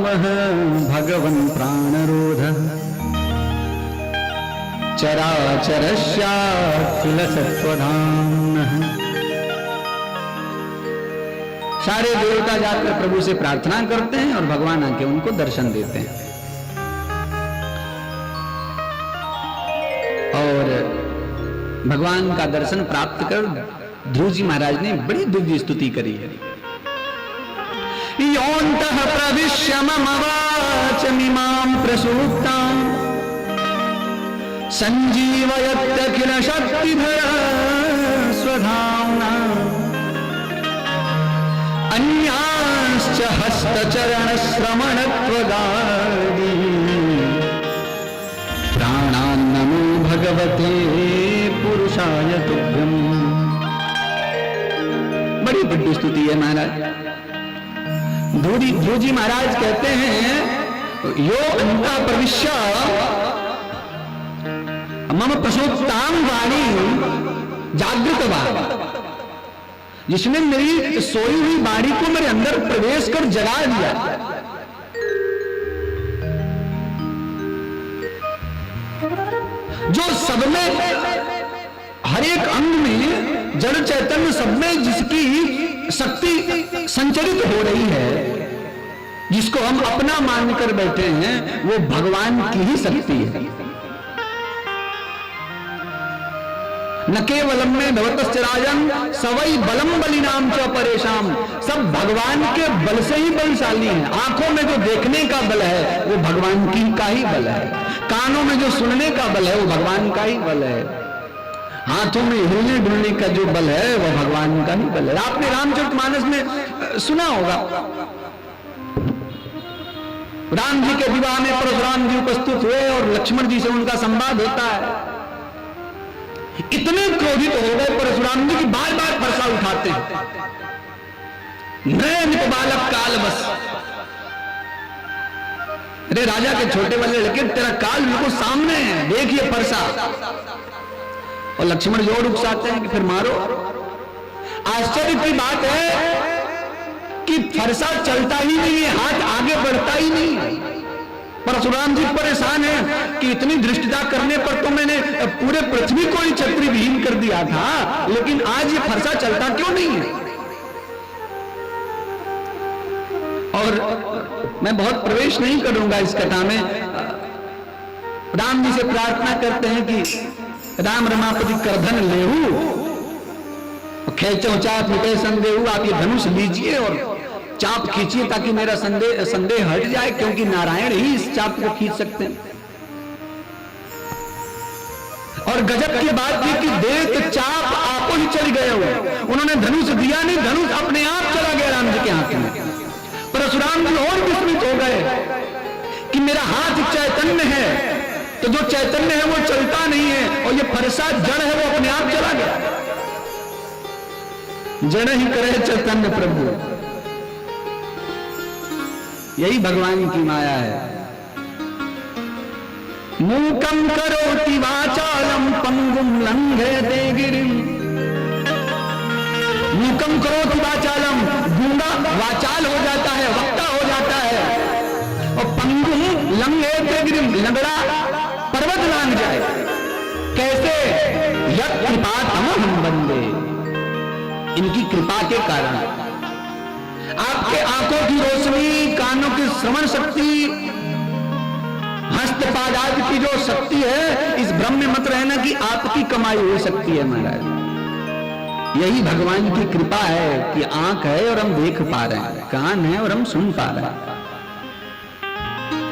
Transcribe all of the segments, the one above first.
जीवात्मः भगवन् प्राणरोधः चराचरस्याखिलसत्त्वधाम्नः। सारे देवता जाकर प्रभु से प्रार्थना करते हैं और भगवान आके उनको दर्शन देते हैं। और भगवान का दर्शन प्राप्त कर ध्रुव जी महाराज ने बड़ी दिव्य स्तुति करी है। योऽन्तः प्रविश्य मम वाचमिमां प्रसूक्तां संजीवयत्यखिल शक्तिधरः स्वधाम्ना अन्यांश्च हस्तचरणश्रवणत्वगादि प्राणान्नमो भगवते पुरुषाय तुभ्यम्। बड़ी बड़ी स्तुति है महाराज। ध्रुव जी महाराज कहते हैं यो अंता प्रविश्य मम प्रसूक्तां वाणी जागृत वाणी, जिसने मेरी सोई हुई वाणी को मेरे अंदर प्रवेश कर जगा दिया। जो सब में हर एक अंग में जड़ चैतन्य सब में जिसकी शक्ति संचरित हो रही है, जिसको हम अपना मानकर बैठे हैं, वो भगवान की ही शक्ति है। न केवलम में भवतश्च राजन सवै बलम बलिनाम च परेशान। सब भगवान के बल से ही बलशाली हैं। आंखों में जो देखने का बल है वो भगवान की का ही बल है। कानों में जो सुनने का बल है वो भगवान का ही बल है। हाथों में हिलने डुलने का जो बल है वो भगवान का ही बल है। आपने रामचरितमानस में सुना होगा, राम जी के विवाह में परशुराम जी उपस्थित हुए और लक्ष्मण जी से उनका संवाद होता है। इतने क्रोधित हो गए परशुराम जी की बार बार फरसा उठाते हैं। नए बालक काल बस, अरे राजा के छोटे वाले लड़के, तेरा काल बिल्कुल सामने है, देखिए फरसा। और लक्ष्मण जोर उकसाते हैं कि फिर मारो। आश्चर्य की बात है कि फरसा चलता ही नहीं है, हाथ आगे बढ़ता ही नहीं है। परशुराम जी परेशान हैं कि इतनी दृष्टता करने पर तो मैंने पूरे पृथ्वी को ही छत्री विहीन कर दिया था, लेकिन आज ये फरसा चलता क्यों नहीं है। और मैं बहुत प्रवेश नहीं करूंगा इस कथा में। राम जी से प्रार्थना करते हैं कि राम रमापति करधन लेहू खेचो चाप मिटे संदेहू। आप ये धनुष लीजिए और चाप खींचिए ताकि मेरा संदेह हट जाए, क्योंकि नारायण ही इस चाप को खींच सकते हैं। और गजब की बात थी कि देख चाप आपो ही चल गए हुए। उन्होंने धनुष दिया नहीं, धनुष अपने आप चला गया राम जी के हाथ में। परशुराम जी और विस्मित हो गए कि मेरा हाथ चैतन्य है, तो जो चैतन्य है वो चलता नहीं है, और ये फरसा जड़ है वो अपने आप चला गया। जड़ ही करे चैतन्य प्रभु, यही भगवान की माया है। मूकं करोति वाचालं पंगुं लंघयते गिरिं। मूकं करोति वाचालं, गूंगा वाचाल हो जाता है, वक्ता हो जाता है। और पंगुं लंघयते गिरिं, लंगड़ा पर्वत लांघ जाए। कैसे? यत् कृपातमहं वन्दे, इनकी कृपा के कारण। आपके आंखों की रोशनी, कानों की श्रवण शक्ति, हस्त पाद आदि की जो शक्ति है, इस भ्रम में मत रहना कि आपकी कमाई हुई शक्ति है महाराज। यही भगवान की कृपा है कि आंख है और हम देख पा रहे हैं, कान है और हम सुन पा रहे हैं।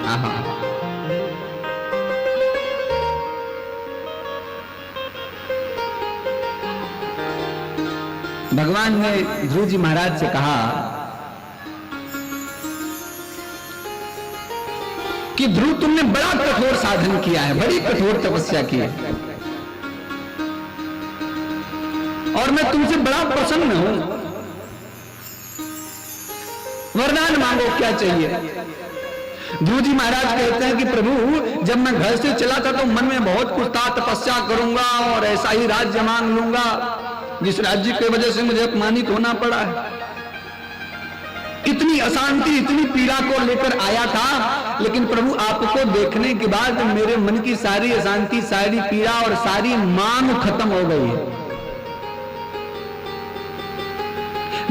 आहा, भगवान ने ध्रुव जी महाराज से कहा कि ध्रुव तुमने बड़ा कठोर साधन किया है, बड़ी कठोर तपस्या की है, और मैं तुमसे बड़ा प्रसन्न हूं। वरदान मांगो, क्या चाहिए? ध्रुव जी महाराज कहते हैं कि प्रभु, जब मैं घर से चला था तो मन में बहुत कुछ था, तपस्या करूंगा और ऐसा ही राज्य मांग लूंगा जिस राज्य की वजह से मुझे अपमानित होना पड़ा है। इतनी अशांति, इतनी पीड़ा को लेकर आया था, लेकिन प्रभु आपको देखने के बाद मेरे मन की सारी अशांति, सारी पीड़ा और सारी मांग खत्म हो गई है।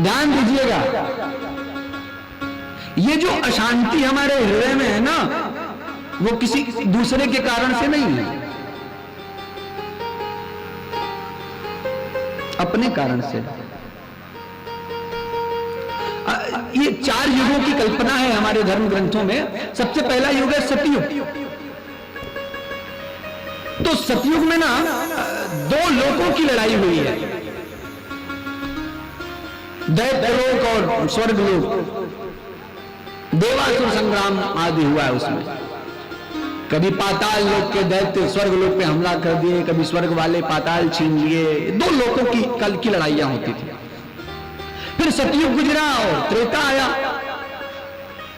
ध्यान दीजिएगा, ये जो अशांति हमारे हृदय में है ना, वो किसी दूसरे के कारण से नहीं है, अपने कारण से। ये 4 युगों की कल्पना है हमारे धर्म ग्रंथों में। सबसे पहला युग है सतयुग। तो सतयुग में ना 2 लोकों की लड़ाई हुई है, दैत्यलोक और स्वर्गलोक। देवासुर संग्राम आदि हुआ है उसमें। कभी पाताल लोक के दैत्य स्वर्ग लोक पे हमला कर दिए, कभी स्वर्ग वाले पाताल छीन लिए। 2 लोकों की कल की लड़ाइयां होती थी। फिर सतयुग गुजरा और त्रेता आया।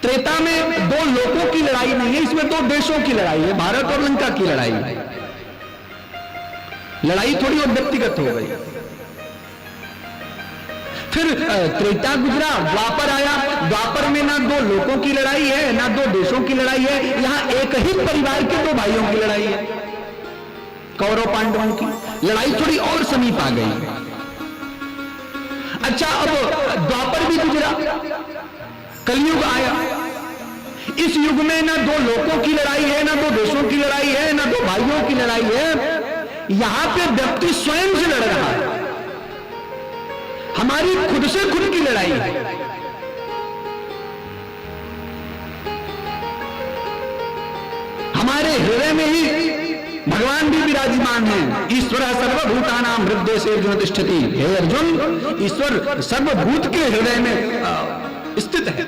त्रेता में 2 लोकों की लड़ाई नहीं है, इसमें 2 देशों की लड़ाई है, भारत और लंका की लड़ाई है। लड़ाई थोड़ी और व्यक्तिगत हो गई। फिर त्रेता गुजरा, द्वापर आया। द्वापर में ना 2 लोकों की लड़ाई है, ना 2 देशों की लड़ाई है, यहां एक ही परिवार के 2 भाइयों की लड़ाई है, कौरव पांडवों की। लड़ाई थोड़ी और समीप आ गई। अच्छा, अब द्वापर भी गुजरा, कलयुग आया। इस युग में ना 2 लोकों की लड़ाई है, ना 2 देशों की लड़ाई है, ना 2 भाइयों की लड़ाई है। यहां पे व्यक्ति स्वयं से लड़ रहा है, हमारी खुद से खुद की लड़ाई है। हमारे हृदय में ही भगवान भी विराजमान है। ईश्वर सर्वभूतानां हृदय से अर्जुन तिष्ठति। हे अर्जुन, ईश्वर सर्वभूत के हृदय में स्थित है।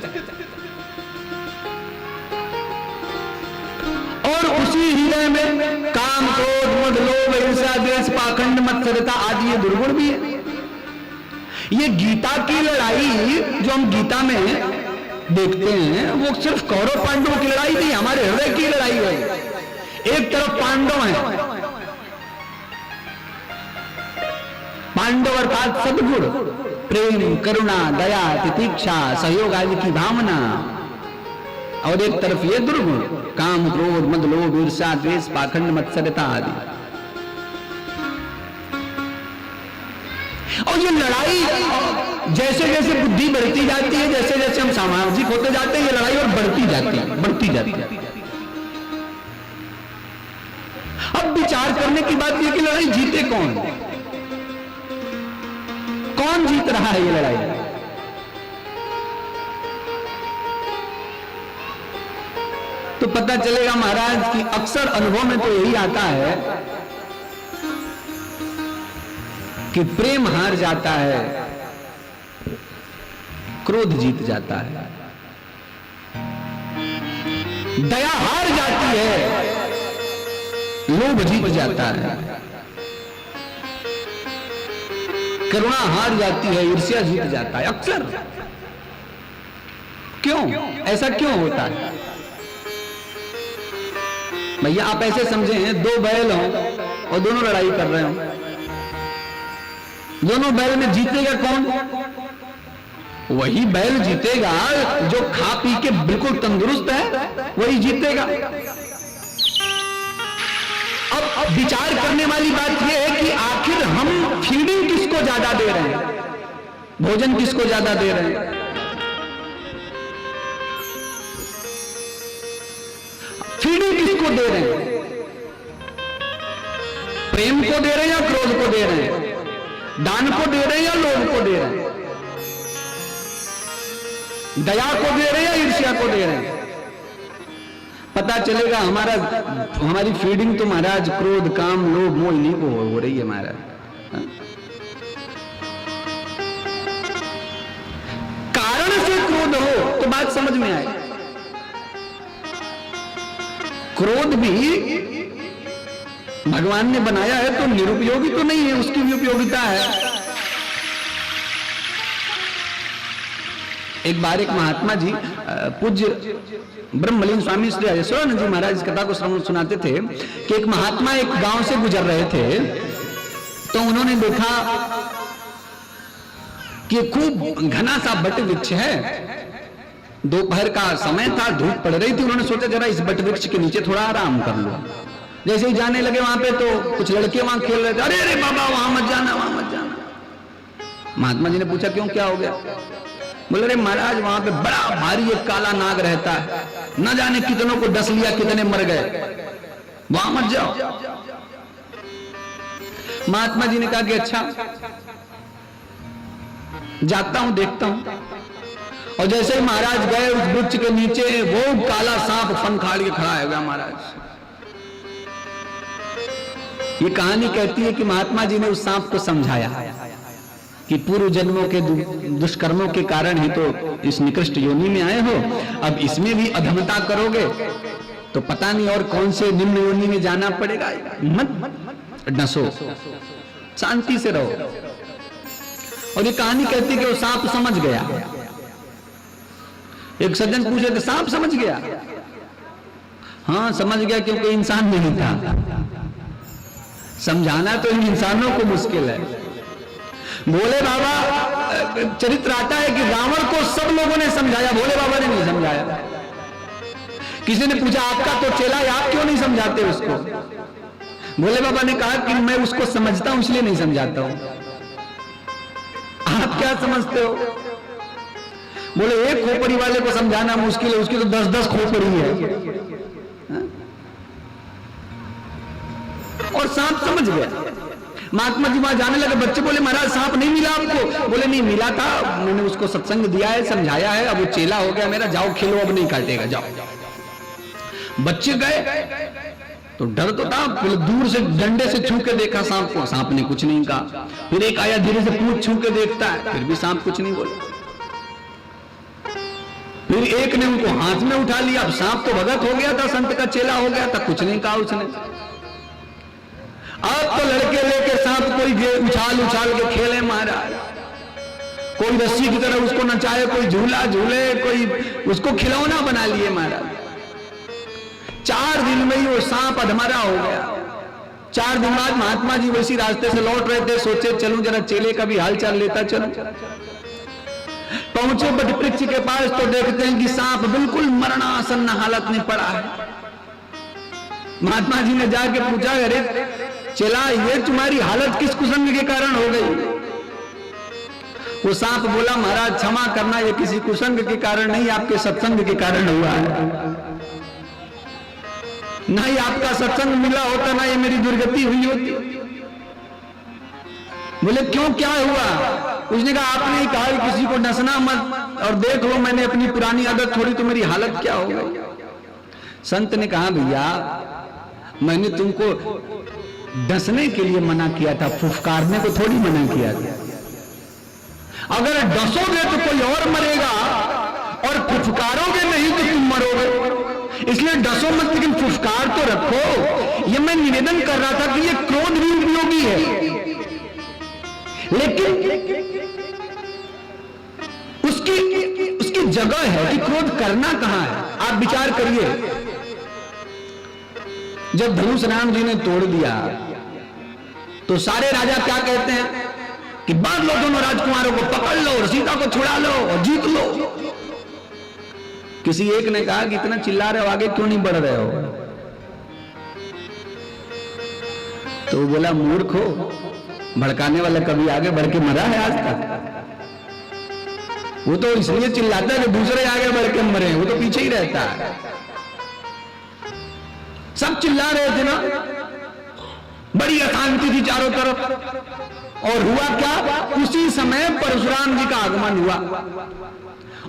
और उसी हृदय में काम, क्रोध, मद, लोभ, हिंसा, द्वेष, पाखंड, मत्सरता आदि ये दुर्गुण भी है। ये गीता की लड़ाई जो हम गीता में देखते हैं, वो सिर्फ कौरव पांडवों की लड़ाई नहीं, हमारे हृदय की लड़ाई है। एक तरफ पांडव हैं, पांडव अर्थात सद्गुण, प्रेम, करुणा, दया, तितिक्षा, सहयोग आदि की भावना। और एक तरफ ये दुर्गुण, काम, क्रोध, मद, लोभ, ईर्ष्या, द्वेष, पाखंड, मत्सरता आदि। और ये लड़ाई जैसे जैसे बुद्धि बढ़ती जाती है, जैसे जैसे हम सामाजिक होते जाते हैं, ये लड़ाई और बढ़ती जाती है। अब विचार करने की बात यह कि लड़ाई जीते कौन? कौन जीत रहा है ये लड़ाई? तो पता चलेगा महाराज कि अक्सर अनुभव में तो यही आता है कि प्रेम हार जाता है, क्रोध जीत जाता है, दया हार जाती है, लोभ जीत जाता है, करुणा हार जाती है, ईर्ष्या जीत जाता है। अक्सर क्यों ऐसा क्यों होता है भैया? आप ऐसे समझे हैं 2 बैल हो और दोनों लड़ाई कर रहे हो, दोनों बैल में जीतेगा कौन? वही बैल जीतेगा जो खा पी के बिल्कुल तंदुरुस्त है, वही जीतेगा। अब विचार करने वाली बात यह है कि आखिर हम फीडिंग किसको ज्यादा दे रहे हैं, भोजन किसको ज्यादा दे रहे हैं? फीडिंग किसको दे रहे हैं? प्रेम को दे रहे हैं या क्रोध को दे रहे हैं? दान को दे रहे हैं या लोभ को दे रहे हैं? दया को दे रहे हैं या ईर्ष्या को दे रहे हैं? पता चलेगा हमारी फीडिंग तो महाराज क्रोध, काम, लोभ, मोह इन्हीं को हो रही है महाराज। कारण से क्रोध हो तो बात समझ में आए। क्रोध भी भगवान ने बनाया है तो निरुपयोगी तो नहीं है, उसकी भी उपयोगिता है। एक बार एक महात्मा जी पूज्य ब्रह्मलीन स्वामी श्री अजयेश्वरानंद जी महाराज इस कथा को सुनाते थे कि एक महात्मा एक गांव से गुजर रहे थे, तो उन्होंने देखा कि खूब घना सा बट वृक्ष है दोपहर का समय था, धूप पड़ रही थी। उन्होंने सोचा जरा इस बट वृक्ष के नीचे थोड़ा आराम कर लो। जैसे ही जाने लगे वहां पे तो कुछ लड़के वहां खेल रहे थे। अरे अरे बाबा वहां मत जाना, वहां मत जाना। महात्मा जी ने पूछा क्यों, क्या हो गया? बोले अरे महाराज वहां पे बड़ा भारी एक काला नाग रहता है, न जाने कितनों को डस लिया, कितने मर गए, वहां मत जाओ। महात्मा जी ने कहा कि अच्छा जाता हूं, देखता हूं। और जैसे ही महाराज गए उस वृक्ष के नीचे, वो काला सांप फन खाड़ के खड़ा हो गया। महाराज ये कहानी कहती है कि महात्मा जी ने उस सांप को समझाया कि पूर्व जन्मों के दुष्कर्मों के कारण ही तो इस निकृष्ट योनि में आए हो, अब इसमें भी अधमता करोगे तो पता नहीं और कौन से निम्न योनि में जाना पड़ेगा। मत डसो, शांति से रहो। और ये कहानी कहती है कि वो सांप समझ गया। एक सज्जन पूछे कि सांप समझ गया? हाँ समझ गया, क्योंकि इंसान नहीं था। समझाना तो इन इंसानों को मुश्किल है। भोले बाबा चरित्र आता है कि रावण को सब लोगों ने समझाया, भोले बाबा ने नहीं समझाया। किसी ने पूछा आपका तो चेला है, आप क्यों नहीं समझाते उसको? भोले बाबा ने कहा कि मैं उसको समझता हूं इसलिए नहीं समझाता हूं। आप क्या समझते हो? बोले एक खोपड़ी वाले को समझाना मुश्किल है, उसकी तो 10-10 खोपड़ी है। और सांप समझ गया। महात्मा जी वहां जाने लगे, बच्चे बोले महाराज सांप नहीं मिला आपको? बोले नहीं मिला था, मैंने उसको सत्संग दिया है, समझाया है, अब वो चेला हो गया मेरा, जाओ खेलो, अब नहीं काटेगा, जाओ। बच्चे गए तो डर तो था, दूर से डंडे से छू के देखा सांप को, सांप ने कुछ नहीं कहा। फिर एक आया धीरे से पूंछ छू के देखता है, फिर भी सांप कुछ नहीं बोला। फिर एक ने उनको हाथ में उठा लिया, अब सांप तो भगत हो गया था, संत का चेला हो गया था, कुछ नहीं कहा उसने। अब तो लड़के लेके सांप कोई उछाल उछाल के खेले महाराज, कोई रस्सी की तरह उसको नचाए, कोई झूला झूले, कोई उसको खिलौना बना लिए महाराज। 4 दिन में ही वो सांप अधमरा हो गया। 4 दिन बाद महात्मा जी वैसी रास्ते से लौट रहे थे, सोचे चलूं जरा चेले का भी हाल चाल लेता चलूं। पहुंचे बट वृक्ष के पास तो देखते हैं कि सांप बिल्कुल मरणासन्न हालत में पड़ा है। महात्मा जी ने जाके पूछा, अरे चला ये तुम्हारी हालत किस कुसंग के कारण हो गई? वो सांप बोला महाराज क्षमा करना, ये किसी कुसंग के कारण नहीं, आपके सत्संग के कारण हुआ है। ना ही आपका सत्संग मिला होता, ना ये मेरी दुर्गति हुई होती। बोले क्यों, क्या हुआ? उसने कहा आपने ही कहा किसी को डसना मत, और देख लो मैंने अपनी पुरानी आदत छोड़ी तो मेरी हालत क्या हो गई। संत ने कहा भैया मैंने तुमको डसने के लिए मना किया था, फुफकारने को थोड़ी मना किया था। अगर डसोगे तो कोई और मरेगा, और फुफकारोगे नहीं तो तुम मरोगे। इसलिए डसो मत, लेकिन फुफकार तो रखो। ये मैं निवेदन कर रहा था कि ये क्रोध भी उपयोगी है, लेकिन उसकी जगह है कि क्रोध करना कहां है। आप विचार करिए, जब धनुष राम जी ने तोड़ दिया तो सारे राजा क्या कहते हैं कि बांध लो दोनों राजकुमारों को, पकड़ लो और सीता को छुड़ा लो और जीत लो। किसी एक ने कहा कि इतना चिल्ला रहे हो, आगे क्यों नहीं बढ़ रहे हो? तो वो बोला मूर्ख हो, भड़काने वाला कभी आगे बढ़ के मरा है आज तक? वो तो इसलिए चिल्लाता है कि दूसरे आगे बढ़ के मरे, वो तो पीछे ही रहता है। सब चिल्ला रहे थे ना, बड़ी अशांति थी चारों तरफ। और हुआ क्या, उसी समय परशुराम जी का आगमन हुआ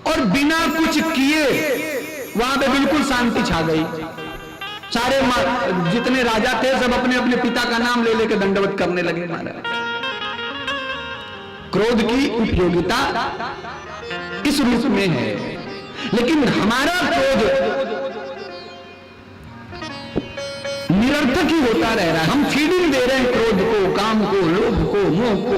और बिना कुछ किए वहां पे बिल्कुल शांति छा गई। सारे जितने राजा थे सब अपने अपने पिता का नाम ले लेकर दंडवत करने लगे। महाराज क्रोध की उपयोगिता इस रूप में है, लेकिन हमारा क्रोध निरर्थक ही होता रह रहा है। हम फीडिंग दे रहे हैं क्रोध को, काम को, लोभ को, मोह को,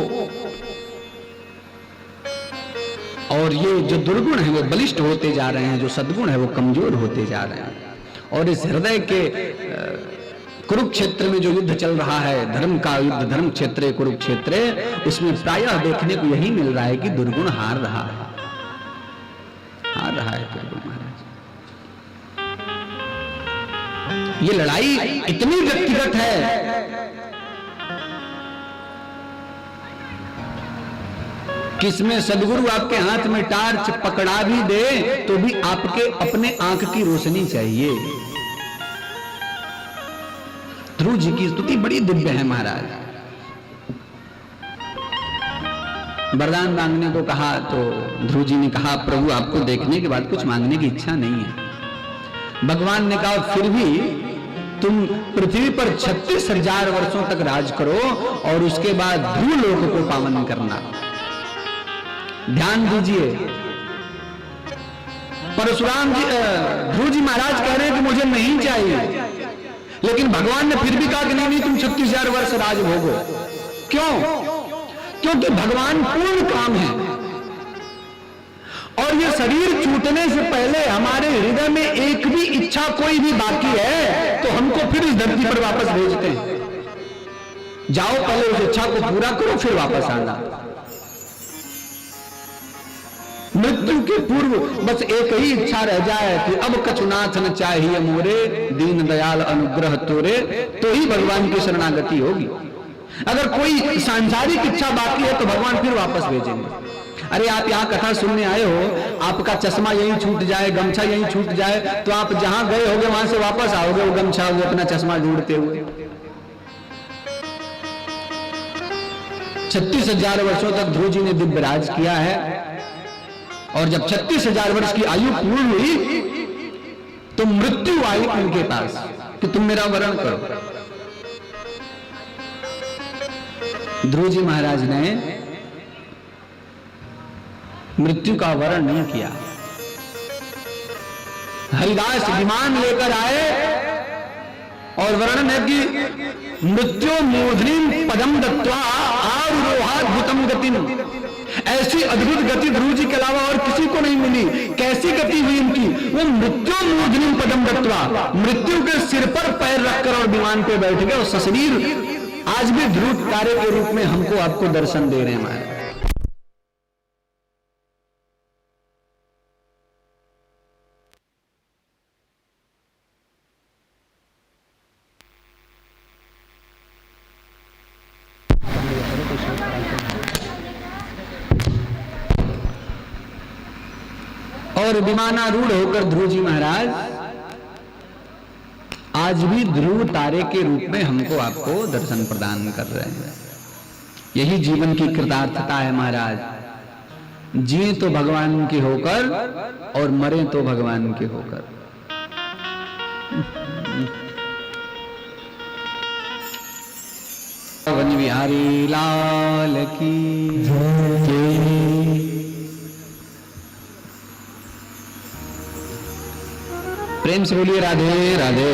और ये जो दुर्गुण है वो बलिष्ठ होते जा रहे हैं, जो सद्गुण है वो कमजोर होते जा रहे हैं। और इस हृदय के कुरुक्षेत्र में जो युद्ध चल रहा है, धर्म का युद्ध, धर्म क्षेत्र कुरुक्षेत्र, उसमें प्रायः देखने को यही मिल रहा है कि दुर्गुण हार रहा है, हार रहा है बिल्कुल महाराज। ये लड़ाई इतनी व्यक्तिगत है कि इसमें सदगुरु आपके हाथ में टार्च पकड़ा भी दे तो भी आपके अपने आंख की रोशनी चाहिए। ध्रुव जी की स्तुति बड़ी दिव्य है महाराज। वरदान मांगने को कहा तो ध्रुव जी ने कहा प्रभु आपको देखने के बाद कुछ मांगने की इच्छा नहीं है। भगवान ने कहा फिर भी तुम पृथ्वी पर 36,000 वर्षों तक राज करो और उसके बाद ध्रुव लोक को पावन करना। ध्यान दीजिए, परशुराम जी ध्रुव जी महाराज कह रहे हैं कि मुझे नहीं चाहिए, लेकिन भगवान ने फिर भी कहा कि नहीं तुम 36,000 वर्ष राज भोगो। क्यों? क्योंकि भगवान पूर्ण काम है और ये शरीर छूटने से पहले हमारे हृदय में एक भी इच्छा कोई भी बाकी है तो हमको फिर इस धरती पर वापस भेजते हैं। जाओ पहले उस इच्छा को पूरा करो फिर वापस आना। मृत्यु के पूर्व बस एक ही इच्छा रह जाए कि अब कछुनाथ न चाहिए मोरे, दीन दयाल अनुग्रह तोरे, तो ही भगवान की शरणागति होगी। अगर कोई सांसारिक इच्छा बाकी है तो भगवान फिर वापस भेजेंगे। अरे आप यहाँ कथा सुनने आए हो, आपका चश्मा यहीं छूट जाए, गमछा यहीं छूट जाए तो आप जहां गए होगे वहां से वापस आओगे वो गमछा वो अपना चश्मा ढूंढते हुए। 36,000 वर्षों तक ध्रुव जी ने दिव्य राज किया है और जब 36,000 वर्ष की आयु पूर्ण हुई तो मृत्यु आई उनके पास कि तुम मेरा वरण करो। ध्रुव जी महाराज ने मृत्यु का वरण नहीं किया। हरिदास विमान लेकर आए और वर्णन है कि मृत्यु मूर्धनि पदम दत्वा आरोहाद्भुतम गतिम। ऐसी अद्भुत गति ध्रुव जी के अलावा और किसी को नहीं मिली। कैसी गति हुई इनकी? वो मृत्यु मूर्धनि पदम दत्वा, मृत्यु के सिर पर पैर रखकर और विमान पे बैठ गए और सशरीर आज भी ध्रुव तारे के रूप में हमको आपको दर्शन दे रहे हैं महाराज। और विमानारूढ़ होकर ध्रुव जी महाराज आज भी ध्रुव तारे के रूप में हमको आपको दर्शन प्रदान कर रहे हैं। यही जीवन की कृतार्थता है महाराज। जिए तो भगवान के होकर और मरे तो भगवान के होकर। वन बिहारी लाल की जय। प्रेम से बोलिए राधे राधे।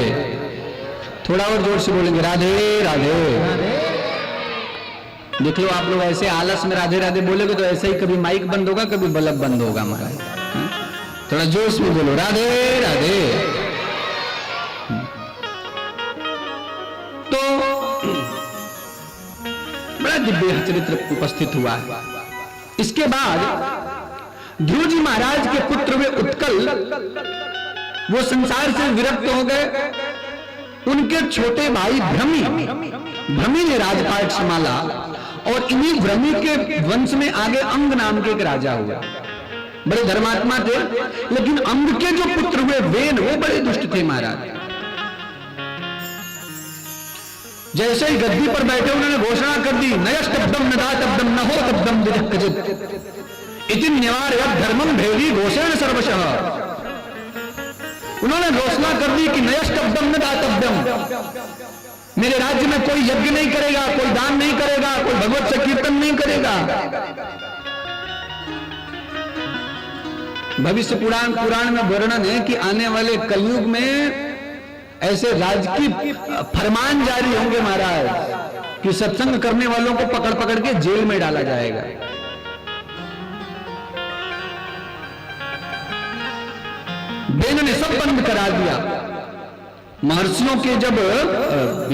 थोड़ा और जोर से बोलेंगे राधे राधे। देख लो आप लोग ऐसे आलस में राधे राधे बोलेगे तो ऐसे ही कभी माइक बंद होगा कभी बल्ब बंद होगा महाराज। थोड़ा जोश में बोलो राधे राधे। तो बड़ा दिव्य चरित्र उपस्थित हुआ है। इसके बाद ध्रुव जी महाराज के पुत्र वे उत्कल वो संसार से विरक्त हो गए। उनके छोटे भाई भ्रमी ने राजपाट संभाला और इन्हीं भ्रमी के वंश में आगे अंग नाम के एक राजा हुआ। बड़े धर्मात्मा थे, लेकिन अंग के जो पुत्र हुए वेन वो बड़े दुष्ट थे महाराज। जैसे ही गद्दी पर बैठे उन्होंने घोषणा कर दी नयस्तब्दम न दातब्दम न हो तब्दम विजक्कजित इति निवारयत् धर्मम भेदी घोषण सर्वशः। उन्होंने घोषणा कर दी कि नयस्तब्दम न दातब्दम, मेरे राज्य में कोई यज्ञ नहीं करेगा, कोई दान नहीं करेगा, कोई भगवत संकीर्तन नहीं करेगा। भविष्य पुराण में वर्णन है कि आने वाले कलयुग में ऐसे राजकीय फरमान जारी होंगे महाराज कि सत्संग करने वालों को पकड़ पकड़ के जेल में डाला जाएगा। वेन ने सब बंद करा दिया। महर्षियों के जब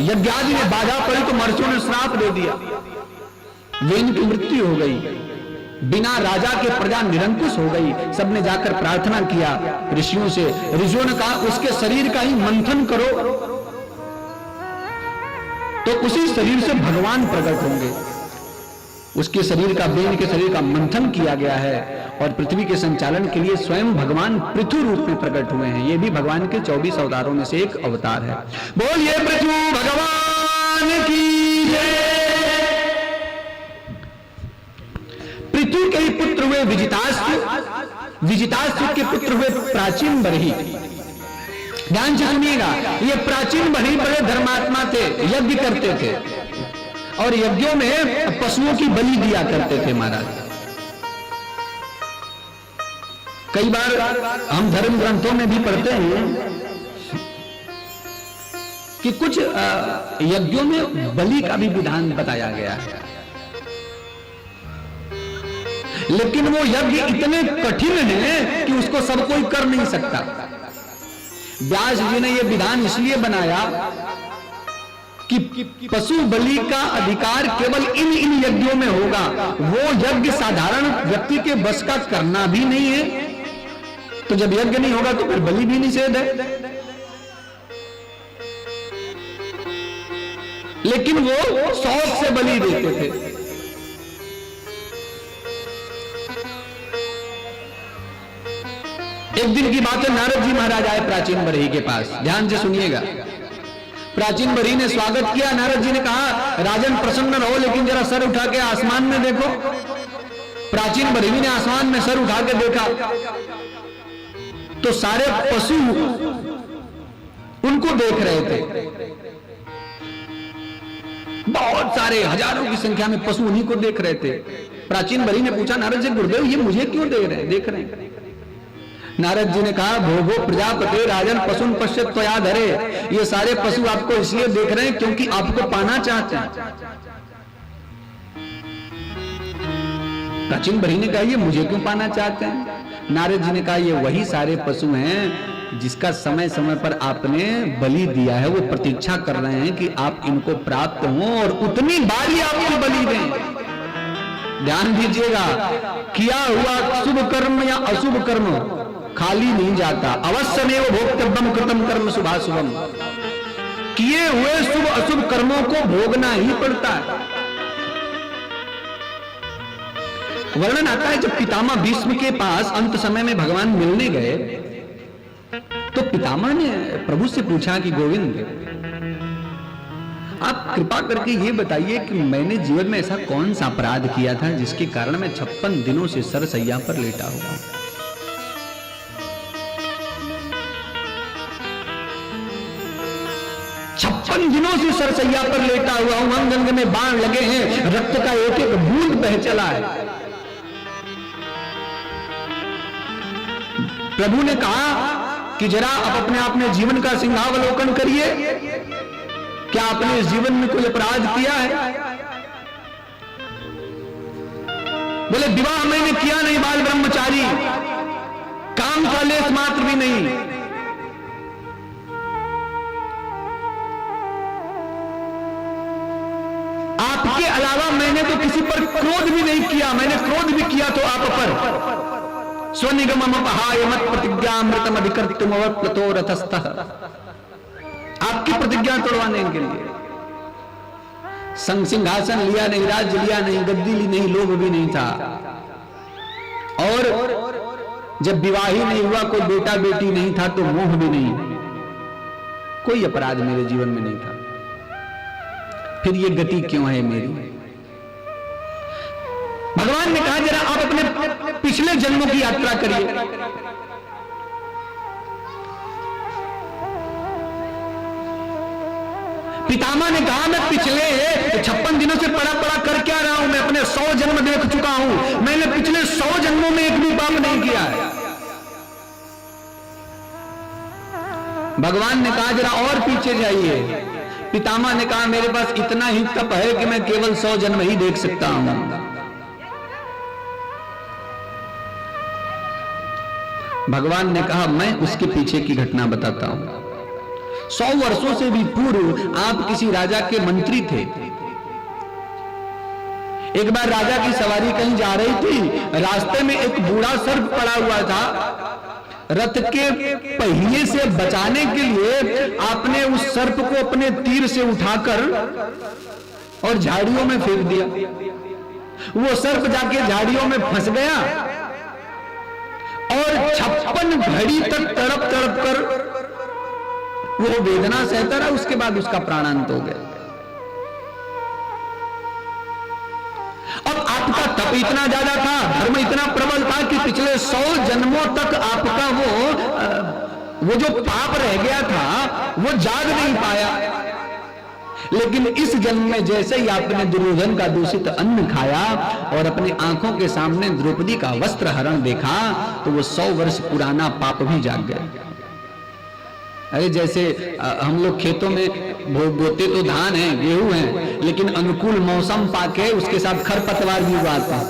यज्ञादि में बाधा पड़ी तो महर्षियों ने श्राप दे दिया। वेन की मृत्यु हो गई। बिना राजा के प्रजा निरंकुश हो गई। सबने जाकर प्रार्थना किया ऋषियों से। ऋषियों ने कहा उसके शरीर का ही मंथन करो तो उसी शरीर से भगवान प्रकट होंगे। उसके शरीर का, बेन के शरीर का मंथन किया गया है और पृथ्वी के संचालन के लिए स्वयं भगवान पृथु रूप में प्रकट हुए हैं। ये भी भगवान के 24 अवतारों में से एक अवतार है। बोलिए पृथु भगवान की जय। पृथु के ही पुत्र हुए विजिताश्व, विजिताश्व के पुत्र हुए प्राचीन बरही। ध्यान से सुनिएगा, ये प्राचीन बरही बड़े धर्मात्मा थे, यज्ञ करते थे और यज्ञों में पशुओं की बलि दिया करते थे महाराज। कई बार हम धर्म ग्रंथों में भी पढ़ते हैं कि कुछ यज्ञों में बलि का भी विधान बताया गया है, लेकिन वो यज्ञ इतने कठिन हैं कि उसको सब कोई कर नहीं सकता। व्यास जी ने यह विधान इसलिए बनाया कि पशु बलि का अधिकार केवल इन यज्ञों में होगा। वो यज्ञ साधारण व्यक्ति के बस का करना भी नहीं है, तो जब यज्ञ नहीं होगा तो फिर बलि भी निषेध है। लेकिन वो शौक से बलि देते थे। एक दिन की बात है, नारद जी महाराज आए प्राचीन बरही के पास। ध्यान से सुनिएगा। प्राचीन बरही ने स्वागत किया। नारद जी ने कहा राजन प्रसन्न रहो, लेकिन जरा सर उठा के आसमान में देखो। प्राचीन बरही ने आसमान में सर उठा के देखा तो सारे पशु उनको देख रहे थे। बहुत सारे, हजारों की संख्या में पशु उन्हीं को देख रहे थे। प्राचीन बरही ने पूछा नारद जी, गुरुदेव ये मुझे क्यों देख रहे हैं? नारद जी ने कहा भोगो प्रजापते राजन पशुन पश्यत त्वया धरे। ये सारे पशु आपको इसलिए देख रहे हैं क्योंकि आपको पाना चाहते हैं। प्राचीन बरही ने कहा ये मुझे क्यों पाना चाहते हैं? नारद जी ने कहा ये वही सारे पशु हैं जिसका समय समय पर आपने बलि दिया है। वो प्रतीक्षा कर रहे हैं कि आप इनको प्राप्त हो और उतनी बार ही आपको बलि दें। ध्यान दीजिएगा, किया हुआ शुभ कर्म या अशुभ कर्म खाली नहीं जाता। अवश्य में वो भोक्तव्यम कृतम कर्म शुभाशुभम। किए हुए शुभ अशुभ कर्मों को भोगना ही पड़ता है। वर्णन आता है जब पितामह भीष्म के पास अंत समय में भगवान मिलने गए तो पितामह ने प्रभु से पूछा कि गोविंद आप कृपा करके ये बताइए कि मैंने जीवन में ऐसा कौन सा अपराध किया था जिसके कारण मैं 56 दिनों से सरसैया पर लेटा हुआ। 56 दिनों से सरसैया पर लेटा हुआ हूं, अंग अंग में बाण लगे हैं, रक्त का एक एक बूंद बह चला है। प्रभु ने कहा कि जरा आप अपने जीवन का सिंहावलोकन करिए। क्या आपने इस जीवन में कोई अपराध किया है? बोले विवाह मैंने किया नहीं, बाल ब्रह्मचारी, काम का लेस मात्र भी नहीं। आपके अलावा मैंने तो किसी पर क्रोध भी नहीं किया। मैंने क्रोध भी किया तो आप पर। स्वनिगमम अपहाय मत प्रतिज्ञामृतम अधिकर्तुम अवप्लतो रथस्थः। आपकी प्रतिज्ञा तोड़वाने के लिए। सिंहासन लिया नहीं, राज्य लिया नहीं, गद्दी ली नहीं, लोभ भी नहीं था। और जब विवाह ही नहीं हुआ, कोई बेटा बेटी नहीं था, तो मोह भी नहीं। कोई अपराध मेरे जीवन में नहीं था। फिर ये गति क्यों है मेरी? भगवान ने कहा जरा आप अपने पिछले जन्मों की यात्रा करिए। पितामह ने कहा मैं पिछले 56 दिनों से पड़ा कर क्या रहा हूं? मैं अपने 100 जन्म देख चुका हूं। मैंने पिछले 100 जन्मों में एक भी पाप नहीं किया है। भगवान ने कहा जरा और पीछे जाइए। पितामह ने कहा मेरे पास इतना ही तप है कि मैं केवल 100 जन्म ही देख सकता हूं। भगवान ने कहा मैं उसके पीछे की घटना बताता हूं। 100 वर्षों से भी पूर्व आप किसी राजा के मंत्री थे। एक बार राजा की सवारी कहीं जा रही थी, रास्ते में एक बूढ़ा सर्प पड़ा हुआ था। रथ के पहिए से बचाने के लिए आपने उस सर्प को अपने तीर से उठाकर और झाड़ियों में फेंक दिया। वो सर्प जाके झाड़ियों में फंस गया और 56 घड़ी तक तड़प तड़प कर वो वेदना सहता रहा। उसके बाद उसका प्राणांत हो गया। अब आपका तप इतना ज्यादा था, धर्म इतना प्रबल था कि पिछले 100 जन्मों तक आपका वो जो पाप रह गया था वो जाग नहीं पाया। लेकिन इस जन्म में जैसे ही आपने दुर्योधन का दूषित अन्न खाया और अपनी आंखों के सामने द्रौपदी का वस्त्र हरण देखा तो वो 100 वर्ष पुराना पाप भी जाग गया। अरे जैसे हम लोग खेतों में बोते तो धान है, गेहूं है, लेकिन अनुकूल मौसम पाके उसके साथ खरपतवार भी उगाता है।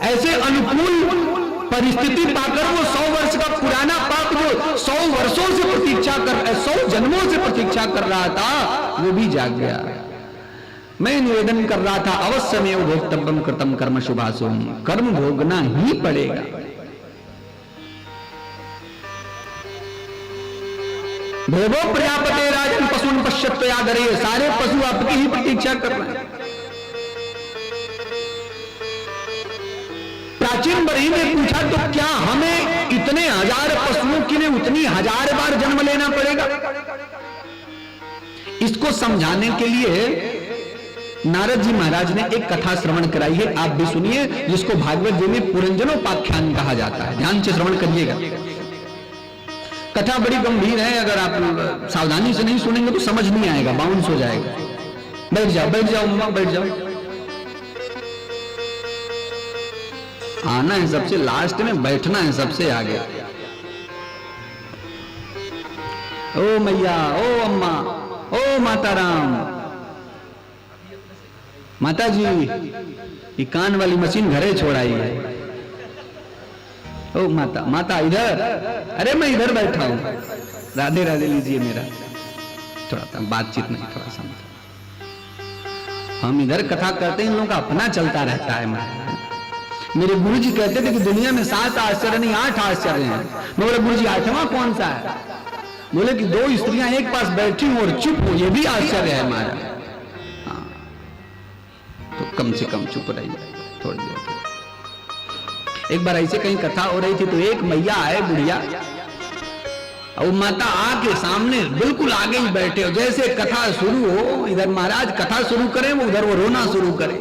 ऐसे अनुकूल परिस्थिति पाकर वो 100 वर्ष का पुराना पाप जो 100 वर्षों से प्रतीक्षा कर 100 जन्मों से प्रतीक्षा कर रहा था वो भी जाग गया। मैं निवेदन कर रहा था, अवश्य में भोक्तव्यम कृतम कर्म शुभाशुभ, कर्म भोगना ही पड़ेगा। भोगो प्रजापते राजन पशुन पश्यत्व यादरे, सारे पशु आपकी ही प्रतीक्षा कर रहे हैं। प्राचीन बरही ने पूछा तो क्या हमें इतने हजार पशुओं के लिए उतनी 1000 बार जन्म लेना पड़ेगा? इसको समझाने के लिए नारद जी महाराज ने एक कथा श्रवण कराई है, आप भी सुनिए, जिसको भागवत जी में पुरंजनोपाख्यान कहा जाता है। ध्यान से श्रवण करिएगा। कथा बड़ी गंभीर है, अगर आप सावधानी से नहीं सुनेंगे तो समझ नहीं आएगा, बाउंस हो जाएगा। बैठ जाओ बैठ जाओ मम्मा बैठ जाओ। आना है सबसे लास्ट में, बैठना है सबसे आगे। ओ मैया, ओ अम्मा, ओ माता राम, माता जी ये कान वाली मशीन घरे छोड़ाई है। ओ माता, माता इधर, अरे मैं इधर बैठा हूं, राधे राधे लीजिए मेरा, थोड़ा सा बातचीत नहीं, थोड़ा सा हम इधर कथा करते हैं, इन लोगों का अपना चलता रहता है। मेरे गुरु जी कहते थे कि दुनिया में 7 आश्चर्य नहीं 8 आश्चर्य हैं। मैं बोले गुरु जी 8वां कौन सा है? बोले कि 2 स्त्रियां एक पास बैठी हो और चुप हो, ये भी आश्चर्य है हमारा। हाँ, तो कम से कम चुप रहिए थोड़ी देर। एक बार ऐसे कहीं कथा हो रही थी तो एक मैया आए बुढ़िया, और माता आके सामने बिल्कुल आगे ही बैठे हो। जैसे कथा शुरू हो, इधर महाराज कथा शुरू करें, वो उधर वो रोना शुरू करे।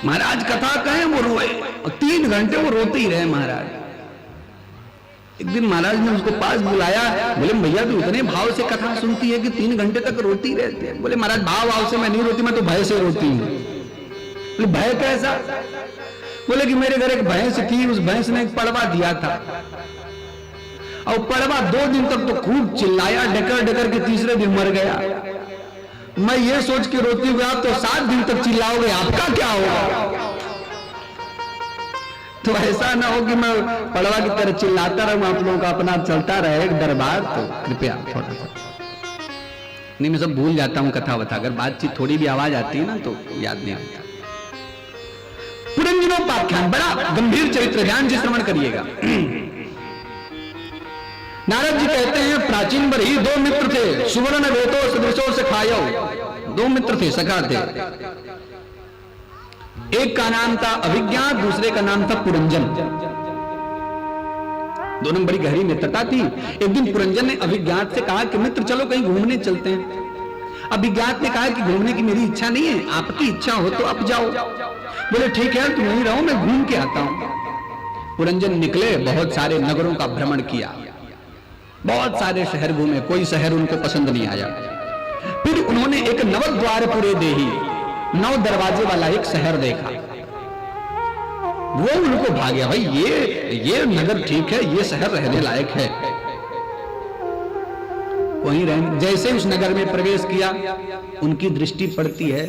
महाराज कथा कहें वो रोए, और 3 घंटे वो रोते ही रहे महाराज। एक दिन महाराज ने उसको पास बुलाया, बोले भैया तू इतने भाव से कथा सुनती है कि 3 घंटे तक रोती रहती है। बोले महाराज भाव से मैं नहीं रोती, मैं तो भय से रोती हूँ। बोले भय कैसा? बोले कि मेरे घर एक भैंस थी, उस भैंस ने एक पड़वा दिया था, और पड़वा 2 दिन तक तो खूब चिल्लाया, डकर डकर के तीसरे दिन मर गया। मैं ये सोच के रोती हुई, आप तो 7 दिन तक चिल्लाओगे, आपका क्या होगा? तो ऐसा ना हो कि मैं पड़वा की तरह चिल्लाता रहूं, आप लोगों का अपना चलता रहे एक दरबार। तो कृपया थोड़ा सा नहीं, मैं सब भूल जाता हूं कथा वथा, अगर बातचीत थोड़ी भी आवाज आती है ना तो याद नहीं आता। पुरंजनोपाख्यान बड़ा गंभीर चरित्र, ध्यान से श्रवण करिएगा। नारद जी कहते हैं प्राचीन बरही 2 मित्र थे, सुवर्ण वेतो सदृशों से खायो। 2 मित्र थे, सखा थे। एक का नाम था अभिज्ञा, दूसरे का नाम था पुरंजन। दोनों में बड़ी गहरी मित्रता थी। एक दिन पुरंजन ने अभिज्ञात से कहा कि मित्र चलो कहीं घूमने चलते हैं। अभिज्ञात ने कहा कि घूमने की मेरी इच्छा नहीं है, आपकी इच्छा हो तो आप जाओ। बोले ठीक है तुम नहीं रहो, मैं घूम के आता हूं। पुरंजन निकले, बहुत सारे नगरों का भ्रमण किया, बहुत सारे शहर घूमे, कोई शहर उनको पसंद नहीं आया। फिर उन्होंने एक नवद्वारपुरे देही, 9 दरवाजे वाला एक शहर देखा, वो उनको भाग्या, भाई ये नगर ठीक है, ये शहर रहने लायक है, वहीं रह। जैसे उस नगर में प्रवेश किया, उनकी दृष्टि पड़ती है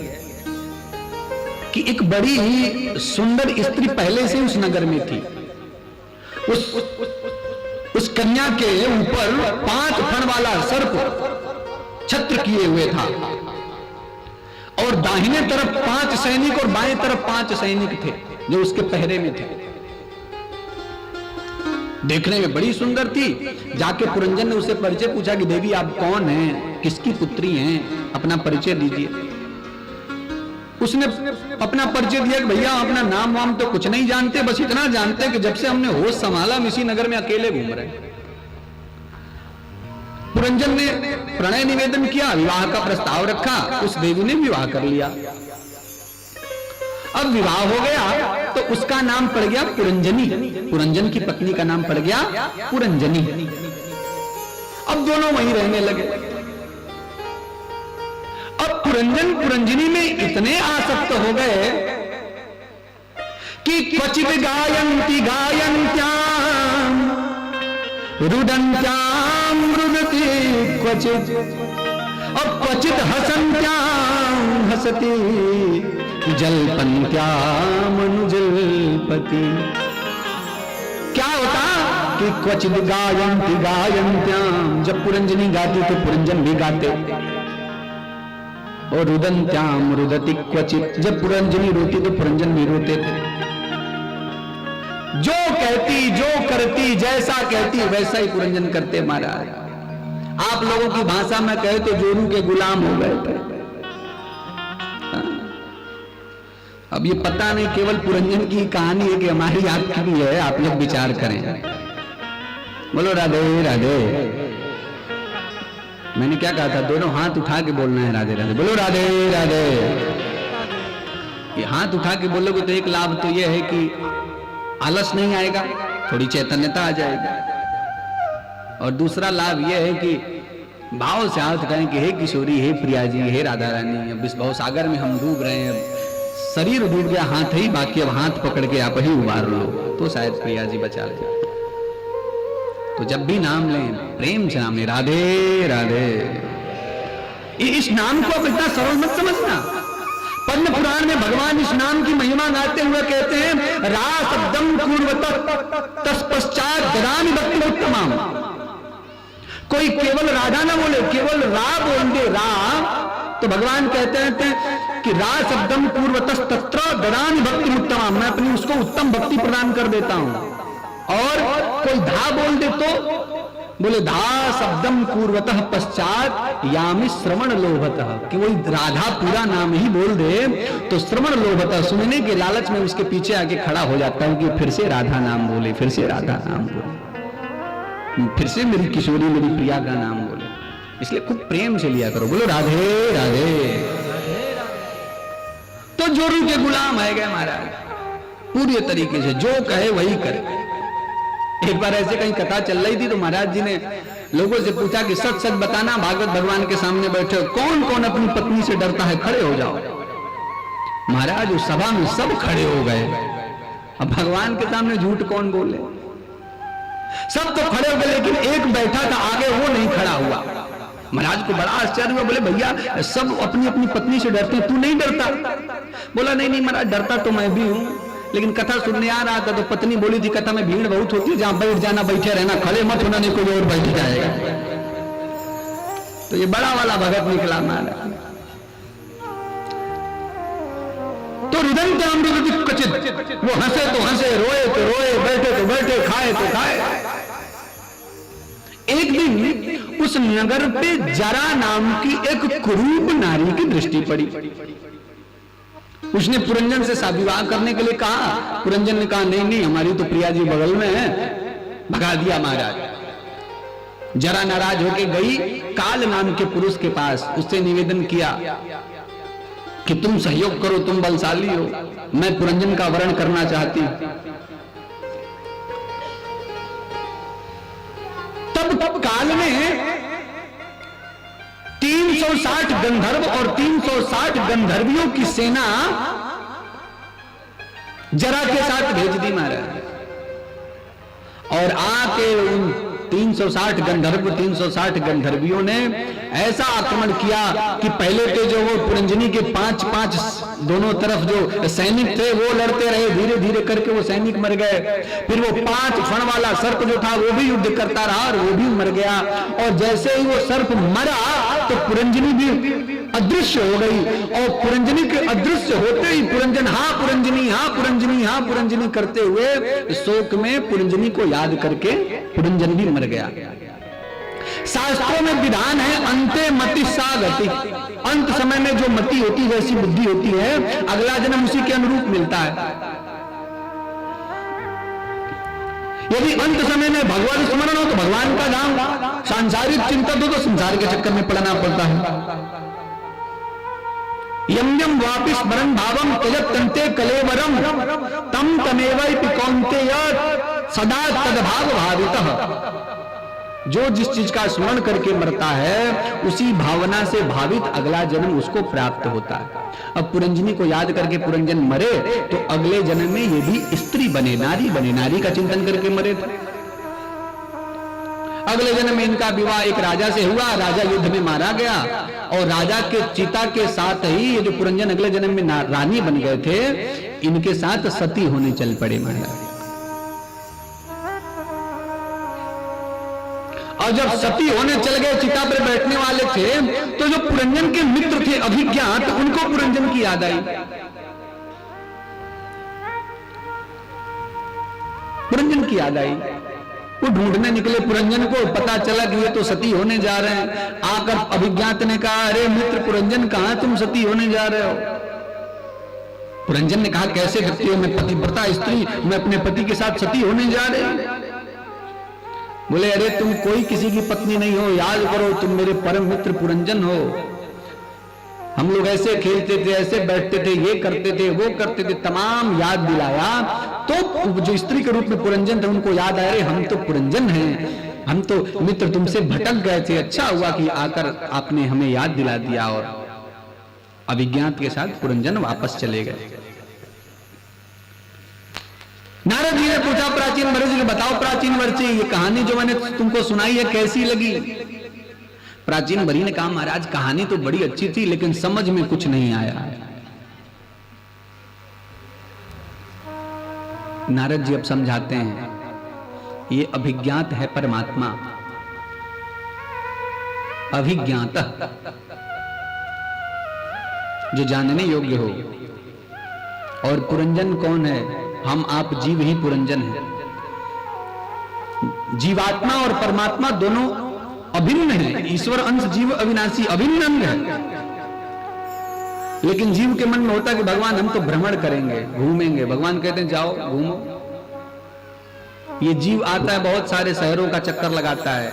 कि एक बड़ी ही सुंदर स्त्री पहले से उस नगर में थी। उस कन्या के ऊपर 5 फण वाला सर्प छत्र किए हुए था, और दाहिने तरफ 5 सैनिक और बाएं तरफ 5 सैनिक थे जो उसके पहरे में थे। देखने में बड़ी सुंदर थी। जाके पुरंजन ने उससे परिचय पूछा कि देवी आप कौन हैं, किसकी पुत्री हैं, अपना परिचय दीजिए। उसने अपना परिचय दिया कि भैया अपना नाम वाम तो कुछ नहीं जानते, बस इतना जानते हैं कि जब से हमने होश संभाला हम इसी नगर में अकेले घूम रहे हैं। पुरंजन ने प्रणय निवेदन किया, विवाह का प्रस्ताव रखा, उस देवी ने विवाह कर लिया। अब विवाह हो गया तो उसका नाम पड़ गया पुरंजनी, पुरंजन की पत्नी का नाम पड़ गया पुरंजनी। अब दोनों वहीं रहने लगे। अब पुरंजन पुरंजनी में इतने आसक्त हो गए कि क्वचित गायन्ति गायन्त्याम रुदन्त्याम रुदति क्वचित, और क्वचित हसन्त्याम हसति जल्पन्त्याम अनुजल्पति। क्या होता कि क्वचित गायन्ति गायन्त्याम, जब पुरंजनी गाती तो पुरंजन भी गाते, और रुदन्त्याम रुदति क्वचित, जब पुरंजनी रोती तो पुरंजन भी रोते थे। जो कहती जो करती जैसा कहती वैसा ही पुरंजन करते महाराज। आप लोगों की भाषा में कहे तो जोरू के गुलाम हो गए थे। अब ये पता नहीं केवल पुरंजन की कहानी है कि हमारी आपकी भी है, आप लोग विचार करें। बोलो राधे राधे। मैंने क्या कहा था, दोनों हाथ उठा के बोलना है राधे राधे। बोलो राधे राधे। ये हाथ उठा के बोलोगे तो एक लाभ तो ये है कि आलस नहीं आएगा, थोड़ी चैतन्यता आ जाएगी। और दूसरा लाभ ये है कि भाव से हाथ उठाएं कि हे किशोरी, हे प्रिया जी, हे राधा रानी, अब इस भाव सागर में हम डूब रहे हैं, शरीर डूब गया, हाथ ही बाकी, अब हाथ पकड़ के आप ही उबार लो तो शायद प्रिया जी बचा ले। तो जब भी नाम लें प्रेम से नाम लें, राधे राधे। इस नाम को अब इतना सरल मत समझना। पद्म पुराण में भगवान इस नाम की महिमा गाते हुए कहते हैं, रा शब्दम कुर्वत तत्पश्चात ददामि भक्ति उत्तमाम। कोई केवल राधा ना बोले, केवल रा बोल दे, रा, तो भगवान कहते हैं कि रा शब्दम पूर्वतः तत्र ददामि भक्ति उत्तमाम, मैं अपनी उसको उत्तम भक्ति प्रदान कर देता हूं। और कोई धा बोल दे तो बोले धा शब्दम पूर्वतः पश्चात यामि श्रवण लोभतः, कि वही राधा पूरा नाम ही बोल दे तो श्रवण लोभतः, सुनने के लालच में उसके पीछे आके खड़ा हो जाता हूं कि फिर से राधा नाम बोले, फिर से राधा नाम बोले, फिर से मेरी किशोरी मेरी प्रिया का नाम बोले। इसलिए खूब प्रेम से लिया करो। बोलो राधे राधे। तो जोरू के गुलाम है गए महाराज, पूरी तरीके से जो कहे वही करे। एक बार ऐसे कहीं कथा चल रही थी तो महाराज जी ने लोगों से पूछा कि सच सच बताना, भागवत भगवान के सामने बैठे कौन कौन अपनी पत्नी से डरता है, खड़े हो जाओ। महाराज उस सभा में सब खड़े हो गए। अब भगवान के सामने झूठ कौन बोले, सब तो खड़े हो गए, लेकिन एक बैठा था आगे, वो नहीं खड़ा हुआ। महाराज को बड़ा आश्चर्य हुआ, बोले भैया सब अपनी अपनी पत्नी से डरते हैं, तू नहीं डरता? बोला नहीं नहीं महाराज, डरता तो मैं भी हूं, लेकिन कथा सुनने आ रहा था तो पत्नी बोली थी कथा में भीड़ बहुत होती है, जहां बैठ जाना बैठे रहना, खड़े मत होना, नहीं कोई और बैठ जाएगा। तो ये बड़ा वाला भगत निकला महाराज। तो रुदन्त्याम रुदति क्वचित, वो हंसे तो हंसे, रोए तो रोए, बैठे तो बैठे, खाए तो खाए। एक दिन उस नगर पे जरा नाम की एक कुरूप नारी की दृष्टि पड़ी। उसने पुरंजन से विवाह करने के लिए कहा। पुरंजन ने कहा नहीं नहीं, हमारी तो प्रिया जी बगल में है, भगा दिया महाराज। जरा नाराज होके गई काल नाम के पुरुष के पास, उससे निवेदन किया कि तुम सहयोग करो, तुम बलशाली हो, मैं पुरंजन का वरण करना चाहती हूं। तब काल में 360 गंधर्व और 360 गंधर्वियों की सेना जरा के साथ भेज दी महाराज। और आके उन 360 गंधर्व 360 गंधर्वियों ने ऐसा आक्रमण किया कि पहले तो जो वो पुरंजनी के 5-5 दोनों तरफ जो सैनिक थे वो लड़ते रहे, धीरे धीरे करके वो सैनिक मर गए। फिर वो 5 फण वाला सर्प जो था वो भी युद्ध करता रहा और वो भी मर गया। और जैसे ही वो सर्प मरा तो पुरंजनी भी अदृश्य हो गई और पुरंजनी के अदृश्य होते ही पुरंजन हाँ पुरंजनी हाँ पुरंजनी हाँ पुरंजनी करते हुए शोक में पुरंजनी को याद करके पुरंजन भी मर गया। शास्त्रों में विधान है अंते मति सा गति, अंत समय में जो मति होती है वैसी बुद्धि होती है, अगला जन्म उसी के अनुरूप मिलता है। यदि अंत समय में भगवान स्मरण हो तो भगवान का नाम, सांसारिक चिंतन हो तो संसार के चक्कर में पड़ना पड़ता है। यम यम वापि स्मरण भावम त्यजत तंते कलेवरम तम तमेवैपि कौन्तेय सदा तद्भाव भावितः। जो जिस चीज का स्मरण करके मरता है उसी भावना से भावित अगला जन्म उसको प्राप्त होता है। अब पुरंजनी को याद करके पुरंजन मरे तो अगले जन्म में ये भी स्त्री बने, नारी बने, नारी का चिंतन करके मरे थे। अगले जन्म में इनका विवाह एक राजा से हुआ, राजा युद्ध में मारा गया और राजा के चिता के साथ ही ये जो पुरंजन अगले जन्म में रानी बन गए थे, इनके साथ सती होने चल पड़े महाराज। और जब सती होने चल गए, चिता पर बैठने वाले थे, तो जो पुरंजन के मित्र थे अभिज्ञात, उनको पुरंजन की याद आई। पुरंजन की याद आई, वो ढूंढने निकले पुरंजन को, पता चला कि ये तो सती होने जा रहे हैं। आकर अभिज्ञात ने कहा, अरे मित्र पुरंजन, कहां तुम सती होने जा रहे हो? पुरंजन ने कहा, कैसे करती हो, मैं पतिव्रता स्त्री, मैं अपने पति के साथ सती होने जा रहे। बोले, अरे तुम कोई किसी की पत्नी नहीं हो, याद करो तुम मेरे परम मित्र पुरंजन हो। हम लोग ऐसे खेलते थे, ऐसे बैठते थे, ये करते थे, वो करते थे, तमाम याद दिलाया। तो जो स्त्री के रूप में पुरंजन थे उनको याद आया, अरे हम तो पुरंजन हैं, हम तो मित्र तुमसे भटक गए थे, अच्छा हुआ कि आकर आपने हमें याद दिला दिया। और अभिज्ञात के साथ पुरंजन वापस चले गए। नारद जी ने पूछा प्राचीन वर्षी से, बताओ प्राचीन वर्षी, ये कहानी जो मैंने तुमको सुनाई है कैसी लगी? प्राचीन वरी ने कहा, महाराज कहानी तो बड़ी अच्छी थी लेकिन समझ में कुछ नहीं आया। नारद जी अब समझाते हैं, ये अभिज्ञात है परमात्मा, अभिज्ञात जो जानने योग्य हो। और पुरंजन कौन है? हम आप जीव ही पुरंजन हैं। जीवात्मा और परमात्मा दोनों अभिन्न है, ईश्वर अंश जीव अविनाशी अभिन्न अंग है। लेकिन जीव के मन में होता है कि भगवान हम तो भ्रमण करेंगे, घूमेंगे। भगवान कहते हैं जाओ घूमो। ये जीव आता है, बहुत सारे शहरों का चक्कर लगाता है,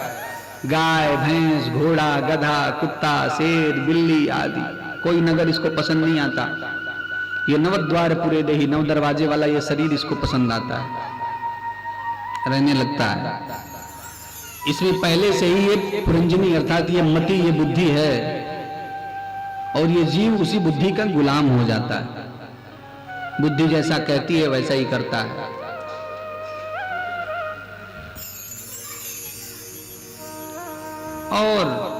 गाय भैंस घोड़ा गधा कुत्ता शेर बिल्ली आदि, कोई नगर इसको पसंद नहीं आता। ये नवद्वार पूरे देही, नव दरवाजे वाला ये शरीर इसको पसंद आता है, रहने लगता है। इसमें पहले से ही ये पुरंजनी अर्थात ये मति, ये बुद्धि है और ये जीव उसी बुद्धि का गुलाम हो जाता है। बुद्धि जैसा कहती है वैसा ही करता है। और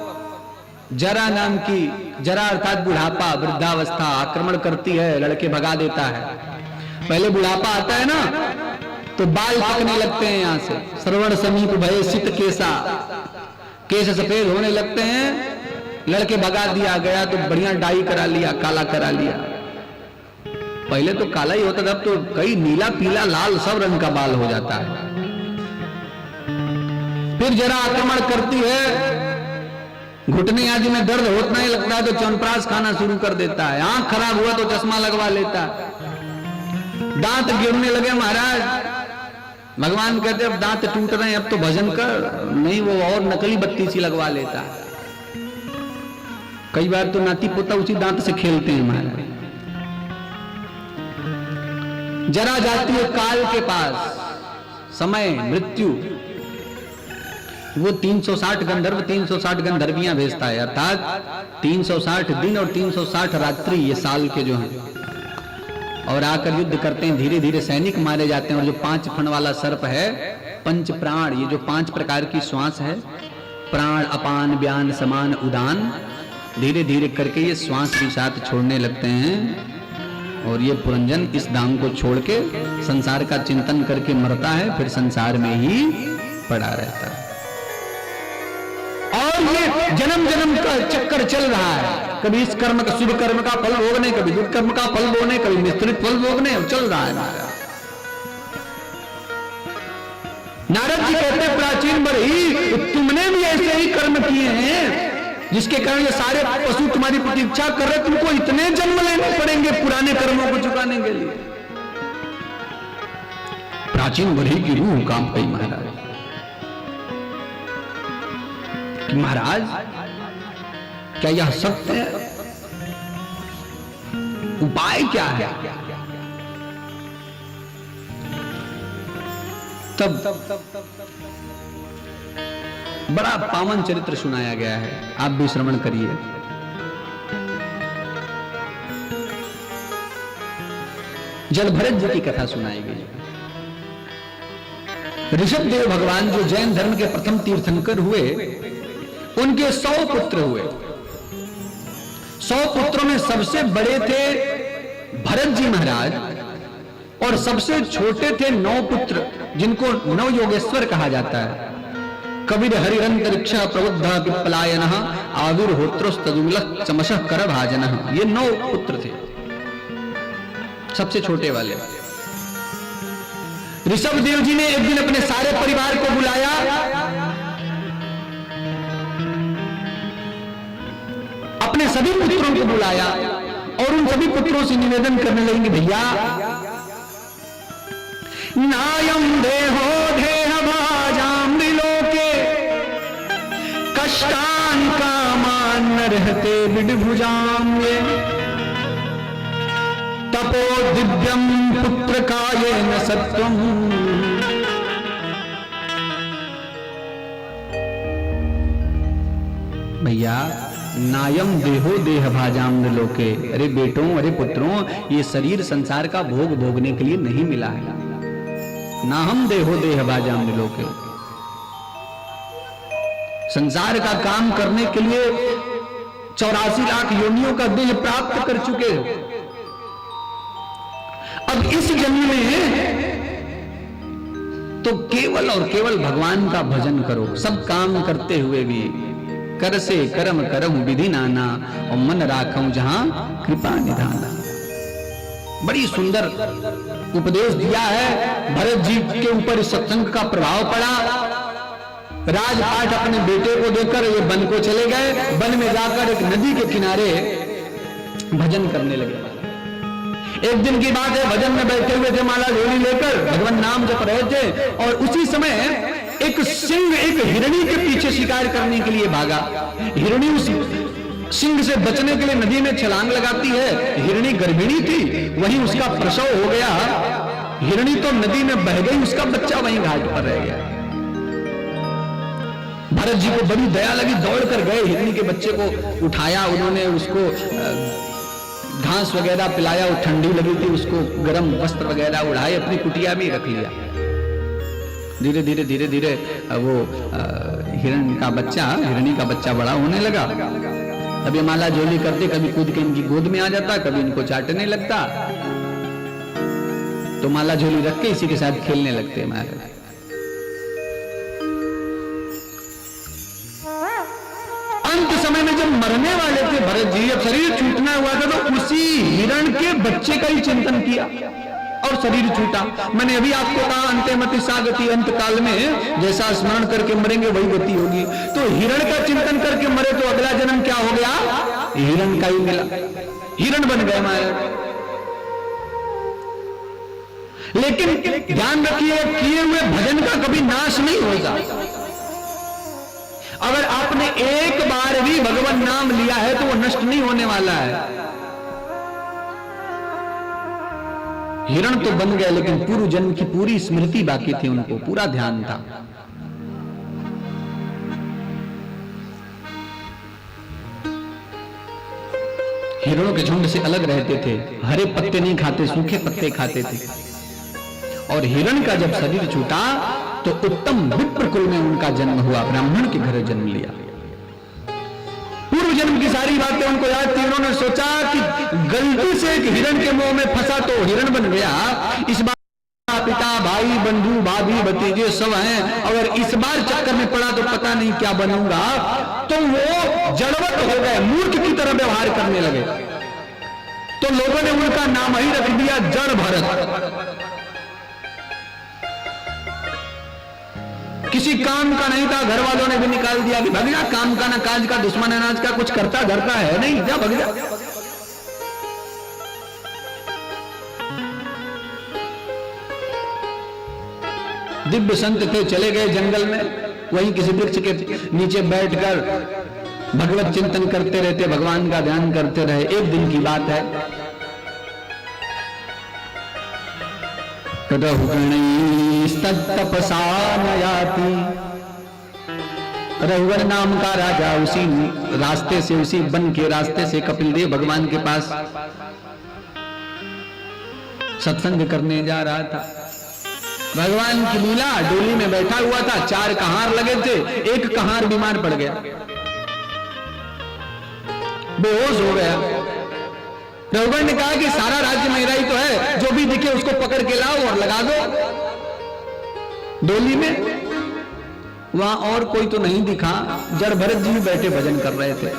जरा नाम की, जरा अर्थात बुढ़ापा, वृद्धावस्था आक्रमण करती है, लड़के भगा देता है। पहले बुढ़ापा आता है ना तो बाल पकने लगते हैं, यहां से श्रवण समीप भय सित केसा, केस सफेद होने लगते हैं। लड़के भगा दिया गया तो बढ़िया डाई करा लिया, काला करा लिया। पहले तो काला ही होता था, अब तो कई नीला पीला लाल सब रंग का बाल हो जाता है। फिर जरा आक्रमण करती है, घुटने आदि में दर्द होता ही लगता है तो च्यवनप्राश खाना शुरू कर देता है। आंख खराब हुआ तो चश्मा लगवा लेता है। दांत गिरने लगे महाराज, भगवान कहते अब दांत टूट रहे हैं, अब तो भजन कर, नहीं वो और नकली बत्ती सी लगवा लेता है। कई बार तो नाती पोता उसी दांत से खेलते हैं महाराज। जरा जाती है काल के पास, समय मृत्यु, वो 360 गंधर्व 360 गंधर्वियां भेजता है, अर्थात 360 दिन और 360 रात्रि ये साल के जो हैं, और आकर युद्ध करते हैं। धीरे धीरे सैनिक मारे जाते हैं। और जो 5 फण वाला सर्प है, पंच प्राण, ये जो 5 प्रकार की श्वास है, प्राण अपान व्यान समान उदान, धीरे धीरे करके ये श्वास भी साथ छोड़ने लगते हैं। और ये पुरंजन इस धाम को छोड़ के संसार का चिंतन करके मरता है, फिर संसार में ही पड़ा रहता है। और ये जन्म जन्म का चक्कर चल रहा है, कभी इस कर्म का शुभ कर्म का फल भोगने, कभी दुष्कर्म का फल भोगने, कभी मिश्रित फल भोगने, चल रहा है महाराज। नारद जी कहते हैं प्राचीन बड़ी, तुमने भी ऐसे ही कर्म किए हैं जिसके कारण ये सारे पशु तुम्हारी प्रतीक्षा कर रहे, तुमको इतने जन्म लेने पड़ेंगे पुराने कर्मों को चुकाने के लिए। प्राचीन बड़ी की रूह काम गई महाराज। महाराज क्या यह सत्य है? उपाय क्या है? तब बड़ा पावन चरित्र सुनाया गया है, आप भी श्रवण करिए। जल भरत जी की कथा सुनाई गई। ऋषभ देव भगवान जो जैन धर्म के प्रथम तीर्थंकर हुए, उनके 100 पुत्र हुए। 100 पुत्रों में सबसे बड़े थे भरत जी महाराज और सबसे छोटे थे 9 पुत्र, जिनको 9 योगेश्वर कहा जाता है। कबीर हरिरंतरिक्ष प्रबुद्ध विपलायन आविर्होत्रस्तुल चमशः कर भाजन, ये 9 पुत्र थे, सबसे छोटे वाले। ऋषभ देव जी ने एक दिन अपने सारे परिवार को बुलाया, अपने सभी पुत्रों को बुलाया और उन सभी पुत्रों से निवेदन करने लगेंगे, भैया नायम देहो देह भाजाम लोके कष्टान कामान न रहते विडभुजाम, तपो दिव्यम पुत्र कायेन सत्वम। भैया नायम देहो देह भाजाम लोके, अरे बेटों, अरे पुत्रों, ये शरीर संसार का भोग भोगने के लिए नहीं मिला है। ना हम देहो देह भाजाम लोके, संसार का काम करने के लिए 84 लाख योनियों का देह प्राप्त कर चुके हो। अब इस जन्म में तो केवल और केवल भगवान का भजन करो, सब काम करते हुए भी। कर से कर्म करऊं विधि नाना, और मन राखूं जहां कृपा निधाना। बड़ी सुंदर उपदेश दिया है। भरत जी के ऊपर इस सत्संग का प्रभाव पड़ा। राजपाट अपने बेटे को देकर ये वन को चले गए। वन में जाकर एक नदी के किनारे भजन करने लगे। एक दिन की बात है, भजन में बैठे हुए थे, माला झोली लेकर भगवान नाम जप रहे थे, और उसी समय एक सिंह एक हिरणी के पीछे शिकार करने के लिए भागा। हिरणी उस सिंह से बचने के लिए नदी में छलांग लगाती है। हिरणी गर्भिणी थी, वहीं उसका प्रसव हो गया। हिरणी तो नदी में बह गई, उसका बच्चा वहीं घाट पर रह गया। भरत जी को बड़ी दया लगी, दौड़ कर गए, हिरणी के बच्चे को उठाया, उन्होंने उसको घास वगैरह पिलाया, वो ठंडी लगी थी, उसको गर्म वस्त्र वगैरह उड़ाए, अपनी कुटिया में रख लिया। धीरे धीरे धीरे धीरे वो हिरणी का बच्चा बड़ा होने लगा। कभी माला झोली करते, कभी कूद के इनकी गोद में आ जाता, कभी इनको चाटने लगता, तो माला झोली रख के इसी के साथ खेलने लगते महाराज। अंत समय में जब मरने वाले थे भरत जी, जब शरीर छूटना हुआ था, तो उसी हिरण के बच्चे का ही चिंतन किया और शरीर छूटा। मैंने अभी आपको कहा अंते मति सागति, अंत काल में जैसा स्मरण करके मरेंगे वही गति होगी। तो हिरण का चिंतन करके मरे तो अगला जन्म क्या हो गया? हिरण का ही मिला, हिरण बन गए महाराज। लेकिन ध्यान रखिए, किए हुए भजन का कभी नाश नहीं होगा। अगर आपने एक बार भी भगवान नाम लिया है तो वो नष्ट नहीं होने वाला है। हिरण तो बन गए, लेकिन पूर्व जन्म की पूरी स्मृति बाकी थी, उनको पूरा ध्यान था। हिरणों के झुंड से अलग रहते थे, हरे पत्ते नहीं खाते, सूखे पत्ते खाते थे। और हिरण का जब शरीर छूटा तो उत्तम विप्र कुल में उनका जन्म हुआ, ब्राह्मण के घर जन्म लिया। पूर्व जन्म की सारी बातें उनको याद थी। उन्होंने सोचा कि गलती से एक हिरण के मुंह में फंसा तो हिरण बन गया, इस बार पिता भाई बंधु भाभी भतीजे सब हैं, अगर इस बार चक्कर में पड़ा तो पता नहीं क्या बनूंगा, तो वो जड़वत हो गए, मूर्ख की तरह व्यवहार करने लगे। तो लोगों ने उनका नाम ही रख दिया जड़ भरत। किसी काम का नहीं था, घर वालों ने भी निकाल दिया कि भग जा, काम का ना काज का, दुश्मन अनाज का, कुछ करता धरता है नहीं, जा भग जा। दिव्य संत थे, चले गए जंगल में, वहीं किसी वृक्ष के नीचे बैठकर भगवत चिंतन करते रहते, भगवान का ध्यान करते रहे। एक दिन की बात है, तपसा नयाति, रघुवर नाम का राजा उसी रास्ते से, उसी वन के रास्ते से कपिल देव भगवान के पास सत्संग करने जा रहा था। भगवान की लीला, डोली में बैठा हुआ था, 4 कहार लगे थे, एक कहार बीमार पड़ गया, बेहोश हो गया। रघुवर ने कहा कि सारा राज्य मेरा ही तो है, जो भी दिखे उसको पकड़ के लाओ और लगा दो डोली में। वहां और कोई तो नहीं दिखा, जड़ भरत जी भी बैठे भजन कर रहे थे।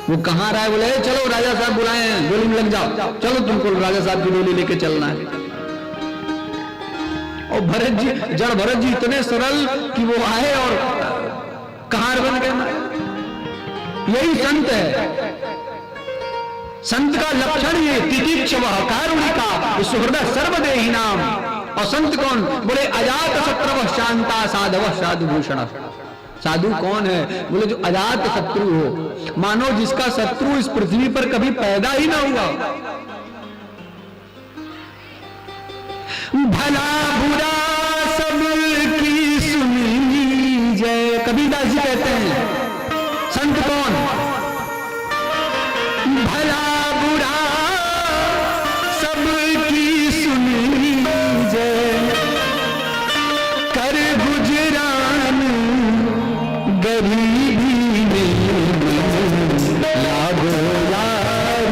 वो कहां रहा है, बोले चलो राजा साहब बुलाए हैं, डोली में लग जाओ, चलो तुमको राजा साहब की डोली लेके चलना है। और भरत जी, जड़ भरत जी इतने सरल कि वो आए और कहार बन गए। यही संत है, संत का लक्षण ये तितिक्षवः कारुणिका सुहृदः सर्वदेहि नाम। और संत कौन, बोले अजात शत्रवः शांता साधवः साधुभूषणः। साधु कौन है, बोले जो अजात शत्रु हो, मानो जिसका शत्रु इस पृथ्वी पर कभी पैदा ही ना हुआ। भला बुरा सबकी सुनी जय, कबीरदास जी कहते हैं। संत कौन, भला बुरा सबकी सुनी जय, कर गुजरान गरीबी में लागो यार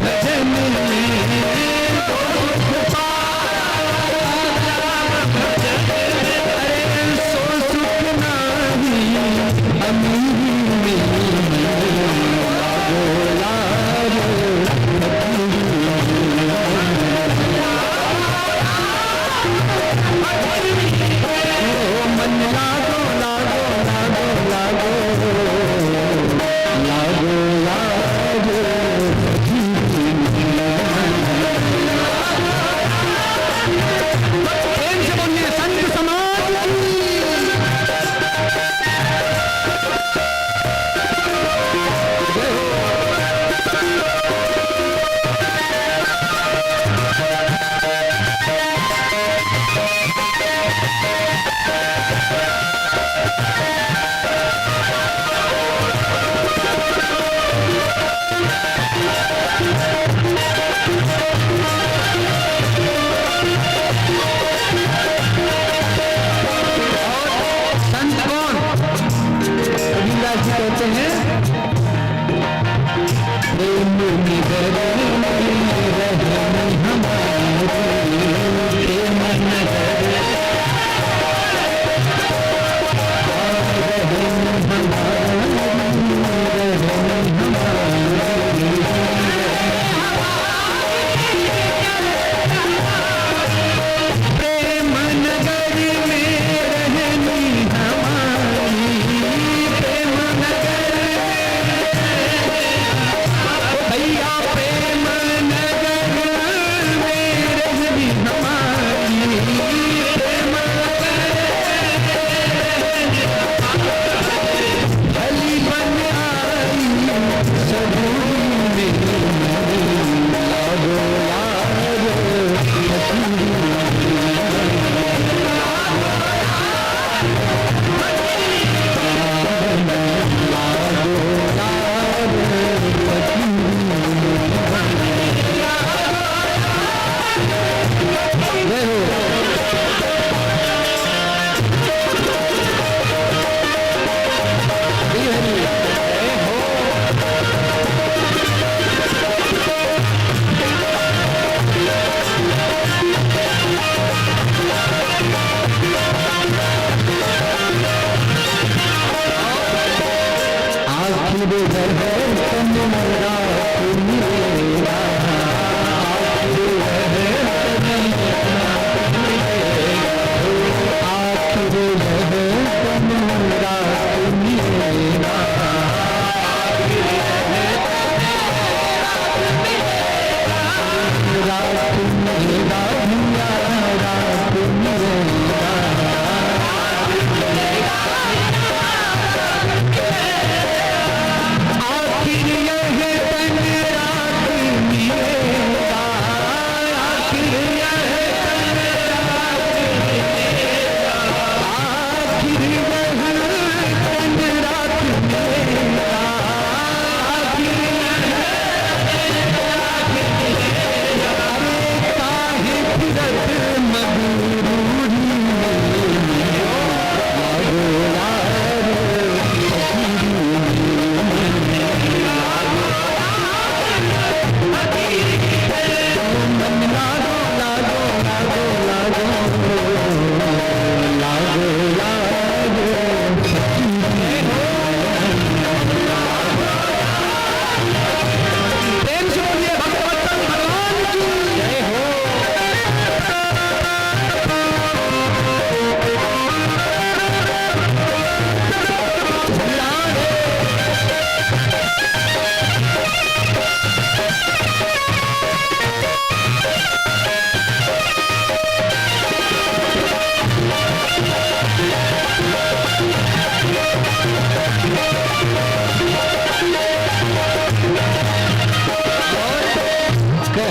भजन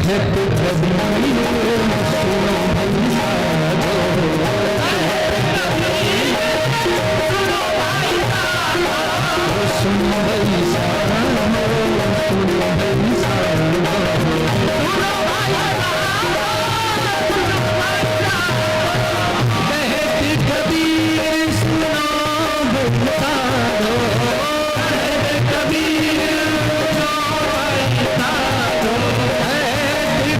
कहत कबीर सुनो भाई साधो, सुनो भाई साधो, सुनो भाई साधो, कहत कबीर सुनो भाई साधो, कहत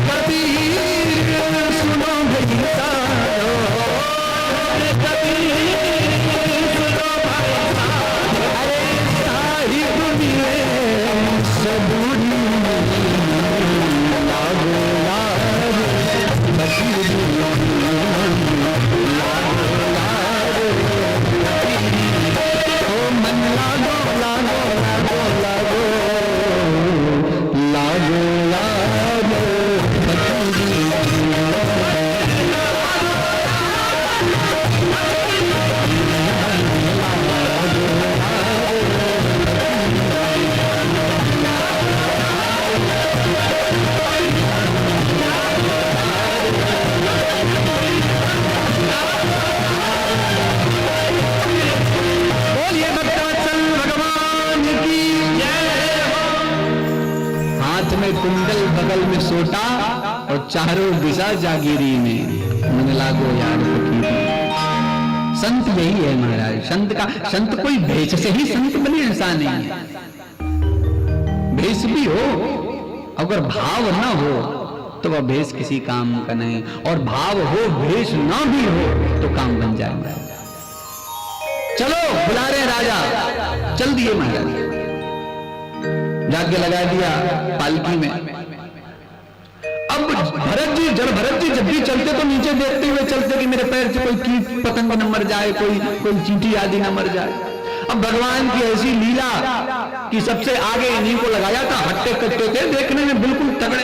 कबीर सुनो भाई साधो, अरे साहिब मिले सबूरी लागो लाग बशीर लागो लाग ओ मन लागो लागो लागो लागो लागो लाग कुंडल बगल में सोटा और चारों दिशा जागीरी में मन लागो यार फकीरी। संत यही है महाराज, संत कोई भेष से ही संत बने ऐसा नहीं है। भेष भी हो, अगर भाव ना हो तो वह भेष किसी काम का नहीं, और भाव हो भेष ना भी हो तो काम बन जाएगा। चलो बुला रहे राजा, चल दिए महाराज, जाके लगा दिया पालकी में। अब भरत जी जब भी चलते तो नीचे देखते हुए चलते कि मेरे पैर से कोई कीट पतंग न मर जाए, कोई चींटी आदि न मर जाए। अब भगवान की ऐसी लीला कि सबसे आगे इन्हीं को लगाया था, हट्टे कट्टे थे, देखने में बिल्कुल तगड़े।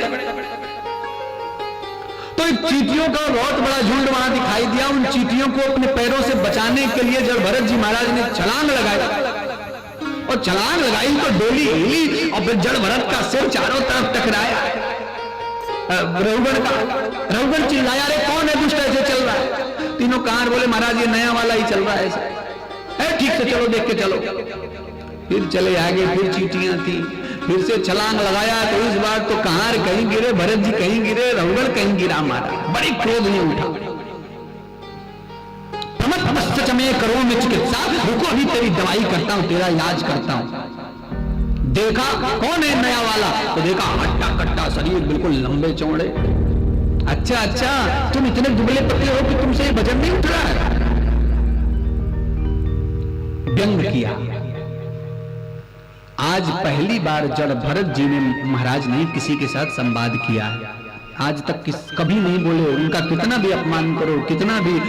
तो चींटियों का बहुत बड़ा झुंड वहां दिखाई दिया। उन चींटियों को अपने पैरों से बचाने के लिए जब भरत जी महाराज ने छलांग लगाया, और छलांग लगाई तो डोली हिली, और फिर जड़ भरत का सिर चारों तरफ टकराया। रघुगण चिल्लाया, रे कौन है दुष्ट ऐसे चल रहा है? तीनों कहां बोले महाराज ये नया वाला ही चल रहा है ऐसा। ठीक से चलो, देख के चलो। फिर चले आगे, फिर चींटियां थी, फिर से छलांग लगाया तो इस बार तो कहां कहीं गिरे, भरत जी कहीं गिरे, रघुगण कहीं गिरा। मारा बड़ी क्रोध में उठा, में करो में चिकित्सा, रुको अभी तेरी दवाई करता हूं, तेरा इलाज करता हूं। देखा कौन है नया वाला, तो देखा हट्टा कट्टा शरीर, बिल्कुल लंबे चौड़े। अच्छा तुम इतने दुबले पतले हो कि तुमसे वजन नहीं उठ रहा है। व्यंग किया। आज पहली बार जड़ भरत जी ने महाराज ने किसी के साथ संवाद किया है। आज तक कभी नहीं बोले, उनका कितना भी अपमान करो, कितना भी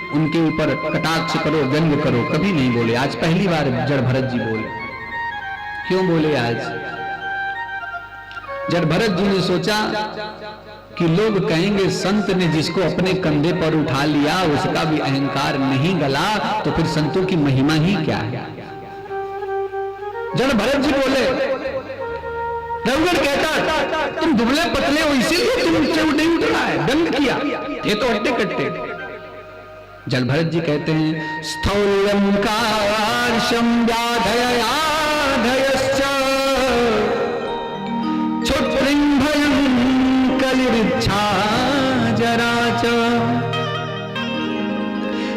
उनके ऊपर कटाक्ष करो, व्यंग करो, कभी नहीं बोले। आज पहली बार जड़ भरत जी बोले। क्यों बोले आज? जड़ भरत जी ने सोचा कि लोग कहेंगे संत ने जिसको अपने कंधे पर उठा लिया उसका भी अहंकार नहीं गला, तो फिर संतों की महिमा ही क्या है। जड़ भरत जी बोले, रघुगण कहता तुम दुबले पतले हो इसीलिए तुमसे नहीं उठ रहा है, व्यंग किया, ये तो हट्टे कट्टे। जड़ भरत जी कहते हैं, स्थौल्यं कार्शं व्याधययाधयश्च क्षुद्रिं भयं कलिरिच्छा जरा च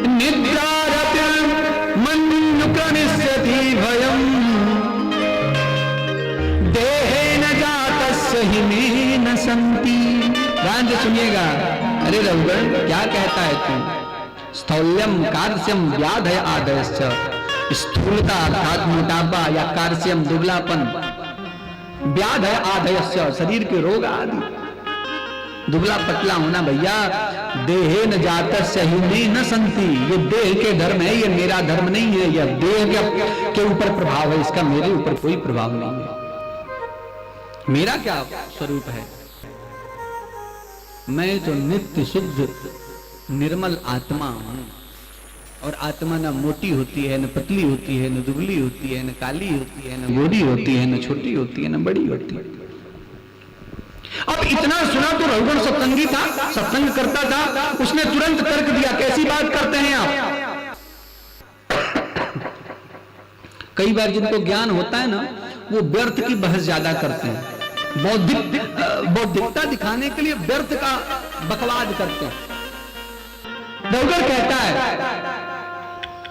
निद्रारतिर्मन्युकनिष्यति भयं देहेन जातस्य हिमेन सन्ति। ध्यान से सुनिएगा। अरे रघुगण क्या कहता है तू? स्थौल्यम कार्श्यम व्याधय आदयश्च, स्थूलता अर्थात मोटापा या कार्श्यम दुबलापन, व्याधय आदयश्च शरीर के रोग आदि, दुबला पतला होना भैया, देहे न जातस्य हिमे न संति, ये देह के धर्म है, ये मेरा धर्म नहीं है, यह देह के ऊपर प्रभाव है, इसका मेरे ऊपर कोई प्रभाव नहीं है। मेरा क्या स्वरूप है? मैं तो नित्य शुद्ध निर्मल आत्मा हूं, और आत्मा न मोटी होती है, न पतली होती है, न दुबली होती है, न काली होती है, न गोरी होती है, न छोटी होती है, न बड़ी होती है। अब इतना सुना तो रघुगण सत्संगी था, सत्संग करता था, उसने तुरंत तर्क दिया, कैसी बात करते हैं आप? कई बार जिनको ज्ञान होता है ना, वो व्यर्थ की बहस ज्यादा करते हैं, बौद्धिकता दिखाने के लिए व्यर्थ का बकवाद करते हैं। रघुगण कहता है,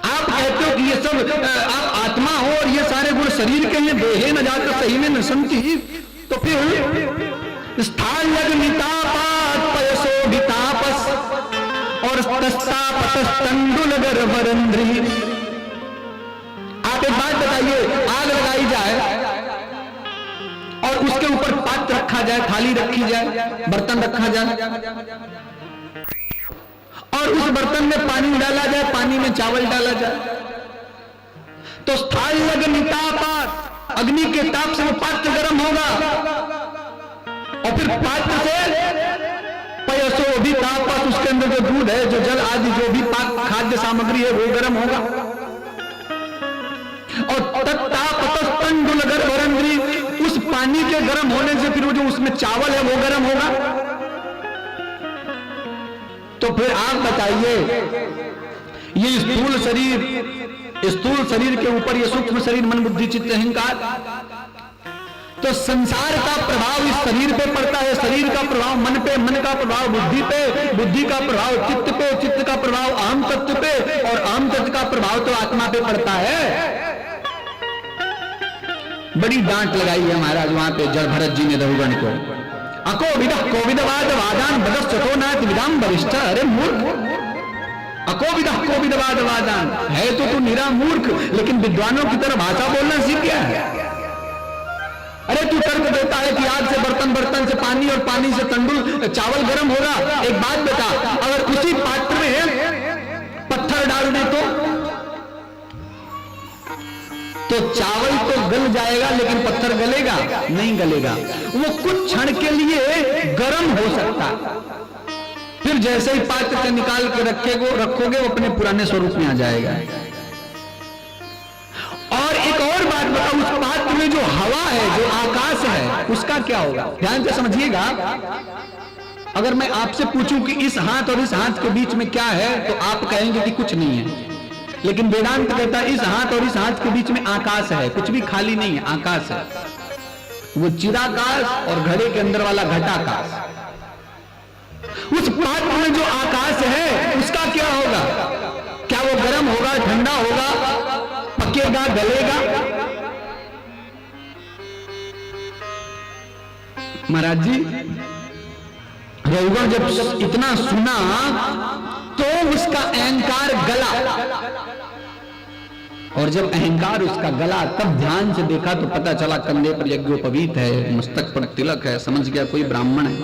आप कहते हो कि ये सब आप आत्मा हो और ये सारे गुण शरीर के हैं, देहे न जाकर सही में न संति, तो फिर स्थान लग्नितापात पयसोभितापस और तस्तापतस्तंडुल गर्भरंध्री। आप एक बात बताइए, आग लगाई जाए और उसके ऊपर पात्र रखा जाए, थाली रखी जाए, बर्तन रखा जाए और उस बर्तन में पानी डाला जाए, पानी में चावल डाला जाए, तो स्थान लग्नितापात, अग्नि के ताप से वो पात्र गर्म होगा और फिर पात्र से पयसो भी तापस, उसके अंदर जो दूध है, जो जल आदि जो भी खाद्य सामग्री है वो गर्म होगा। और तत्तापतस्तंडुल गर्भरंध्री, उस पानी के गर्म होने से फिर वो जो उसमें चावल है वो गर्म होगा। तो फिर आप बताइए, ये स्थूल शरीर के ऊपर ये सूक्ष्म शरीर मन बुद्धि चित्त अहंकार, तो संसार का प्रभाव इस शरीर पे पड़ता है, शरीर का प्रभाव मन पे, मन का प्रभाव बुद्धि पे, बुद्धि का प्रभाव चित्त पे, चित्त का प्रभाव अहम तत्व पे और अहम तत्व का प्रभाव तो आत्मा पे पड़ता है। बड़ी डांट लगाई है महाराज वहां पे जड़ भरत जी ने रघुगण को। अकोविद कोविदवाद वादान बदस्तो नाथ विदाम वरिष्ठ। अरे मूर्ख, अकोविद कोविदवाद वादान है तो तू निरा मूर्ख, लेकिन विद्वानों की तरह भाषा बोलना सीख गया है। अरे तू तर्क देता है कि आग से बर्तन, बर्तन से पानी और पानी से तंडुल चावल गर्म होगा। एक बात बता, अगर उसी पात्र में पत्थर डाल दे तो चावल तो गल जाएगा लेकिन पत्थर गलेगा नहीं, गलेगा। वो कुछ क्षण के लिए गर्म हो सकता, फिर जैसे ही पात्र से निकाल के रखोगे वो अपने पुराने स्वरूप में आ जाएगा। और एक और बात बताओ, उस पात्र में जो हवा है, जो आकाश है, उसका क्या होगा? ध्यान से समझिएगा। अगर मैं आपसे पूछूं कि इस हाथ और इस हाथ के बीच में क्या है, तो आप कहेंगे कि कुछ नहीं है, लेकिन वेदांत कहता है इस हाथ और इस हाथ के बीच में आकाश है, कुछ भी खाली नहीं है, आकाश है। वो चिराकाश और घड़े के अंदर वाला घटाकाश। उस पात्र में जो आकाश है उसका क्या होगा? क्या वो गर्म होगा, ठंडा होगा, पकेगा, गलेगा? महाराज जी, रघुगण जब इतना सुना तो उसका अहंकार गला, और जब अहंकार उसका गला तब ध्यान से देखा तो पता चला कंधे पर यज्ञोपवीत है, मस्तक पर तिलक है, समझ गया कोई ब्राह्मण है।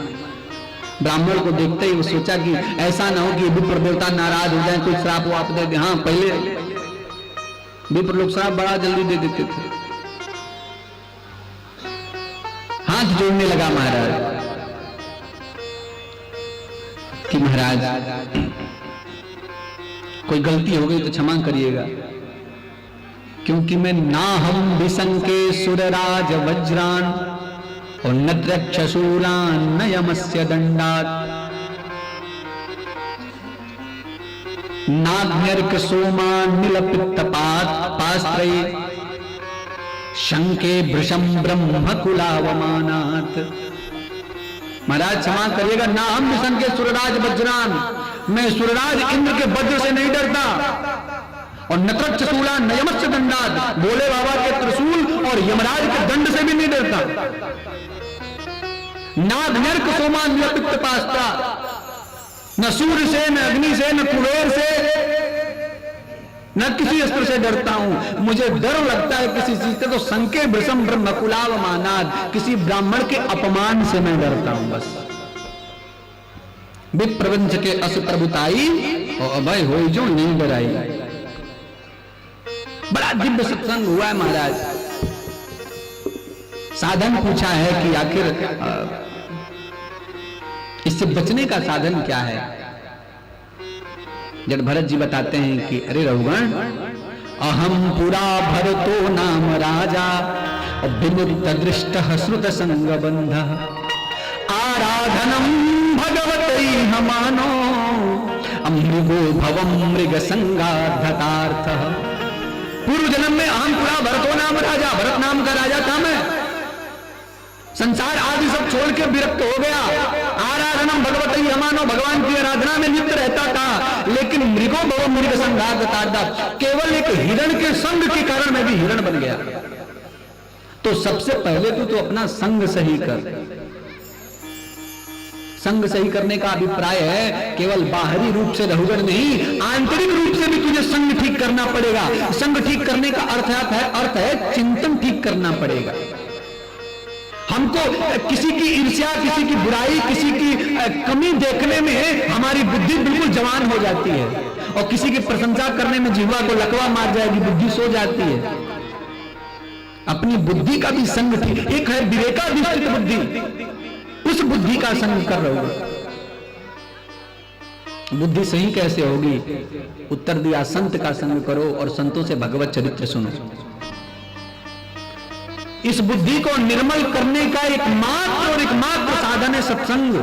ब्राह्मण को देखते ही वो सोचा कि ऐसा ना हो कि विप्र देवता नाराज हो जाए, कोई श्राप वाप दे दे। हाँ, पहले विप्र लोग श्राप बड़ा जल्दी दे देते थे। हाथ जोड़ने लगा महाराज कि महाराज कोई गलती हो गई तो क्षमा करिएगा, क्योंकि मैं ना हम विसंके सुरराज वज्रान और नद्रक्षशूलान न यमस्य दंडात नाग्न्यर्क सोमान नीलपित्तपात पास्त्रये शंके भृशम ब्रह्म कुलावमानात्। महाराज क्षमा करिएगा, ना हम विसंके सुरराज वज्रान, मैं सुरराज इंद्र के वज्र से नहीं डरता, और नत्रक्षशूला नयमस्य दंडात, भोले बाबा के त्रिशूल और यमराज के दंड से भी नहीं डरता। नाग्न्यर्क सोमान नीलपित्तपास्ता, न सूर्य से, न अग्नि से, न कुबेर से, न किसी अस्त्र से डरता हूं। मुझे डर लगता है किसी चीज से तो संके भृशम ब्रह्म कुलावमानात्, किसी ब्राह्मण के अपमान से मैं डरता हूं बस। विप्रवंश के अस प्रभुताई और अभय हो जो नहीं डराई। बड़ा दिव्य सत्संग हुआ है महाराज। साधन पूछा है कि आखिर इससे बचने का साधन क्या है। जब भरत जी बताते हैं कि अरे रघुगण, अहम पुरा भरतो नाम राजा विमुक्त दृष्ट श्रुत संग बंध आराधनम भगवतई हमानो अमृगो भवम मृग संगाधतार्थ। पूर्व जन्म में अहम पुरा भरतो नाम राजा, भरत नाम का राजा था मैं, संसार आदि सब छोड़ के विरक्त हो गया। आराधनम भगवत ही हमानो, भगवान की आराधना में लिप्त रहता था, लेकिन मृगो भव मृग संघात, केवल एक हिरण के संग के कारण मैं भी हिरण बन गया। तो सबसे पहले तो अपना संग सही कर। संग सही करने का अभिप्राय है केवल बाहरी रूप से रहुगण नहीं, आंतरिक रूप से भी तुझे संग ठीक करना पड़ेगा। संग ठीक करने का अर्थ है चिंतन ठीक करना पड़ेगा। हमको किसी की ईर्ष्या, किसी की बुराई, किसी की कमी देखने में हमारी बुद्धि बिल्कुल जवान हो जाती है, और किसी की प्रशंसा करने में जिह्वा को लकवा मार जाएगी, बुद्धि सो जाती है। अपनी बुद्धि का भी संग ठीक, एक है विवेकाधिष्ठित बुद्धि, उस बुद्धि का संग कर रहे हो। बुद्धि सही कैसे होगी? उत्तर दिया, संत का संग करो और संतों से भगवत चरित्र सुनो। इस बुद्धि को निर्मल करने का एकमात्र साधन है सत्संग।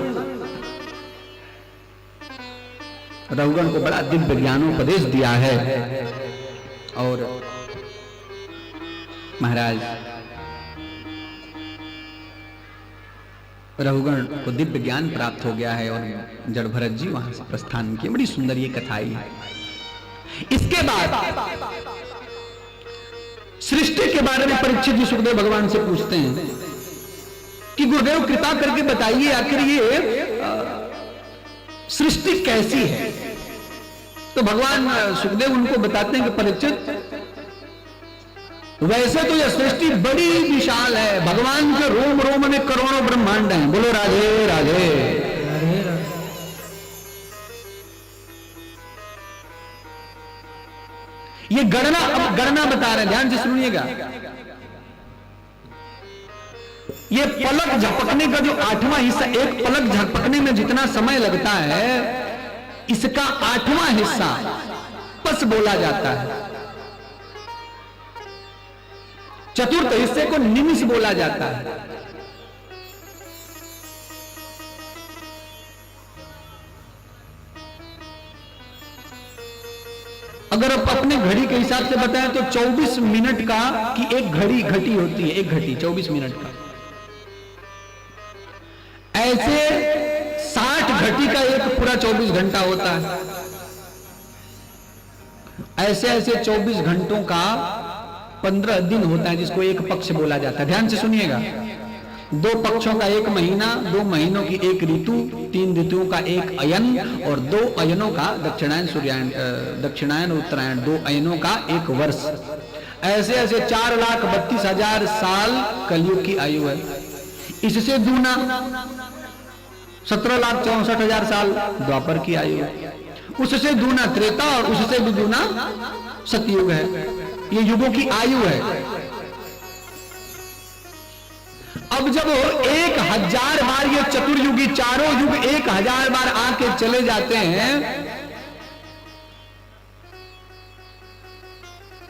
रघुगण को बड़ा दिव्य ज्ञानोपदेश दिया है, और महाराज रघुगण को दिव्य ज्ञान प्राप्त हो गया है, और जड़ भरत जी वहां से प्रस्थान किए। बड़ी सुंदर ये कथा है। इसके बाद सृष्टि के बारे में परीक्षित जी सुखदेव भगवान से पूछते हैं कि गुरुदेव कृपा करके बताइए आखिर ये सृष्टि कैसी है। तो भगवान सुखदेव उनको बताते हैं कि परीक्षित, वैसे तो यह सृष्टि बड़ी विशाल है, भगवान के रोम रोम में करोड़ों ब्रह्मांड हैं। बोलो राधे राधे। ये गणना बता रहे हैं, ध्यान से सुनिएगा। ये पलक झपकने का जो 8वां हिस्सा, एक पलक झपकने में जितना समय लगता है, इसका 8वां हिस्सा पस बोला जाता है। चतुर्थ हिस्से को निमिष बोला जाता है। अगर आप अपने घड़ी के हिसाब से बताएं तो 24 मिनट का की एक घटी होती है, एक घटी 24 मिनट का। ऐसे 60 घटी का एक पूरा 24 घंटा होता है। ऐसे ऐसे 24 घंटों का 15 दिन होता है, जिसको एक पक्ष बोला जाता है। ध्यान से सुनिएगा। 2 पक्षों का एक महीना, 2 महीनों की एक ऋतु, 3 ऋतुओं का एक अयन, और 2 अयनों का दक्षिणायन सूर्यायन, दक्षिणायन उत्तरायण, 2 अयनों का एक वर्ष। ऐसे ऐसे 4,32,000 साल कलयुग की आयु है। इससे दूना 17,64,000 साल द्वापर की आयु है। उससे दूना त्रेता, और उससे भी दूना सतयुग है। ये युगों की आयु है। अब जब 1000 बार ये चतुर्युगी चारों युग 1000 बार आके चले जाते हैं,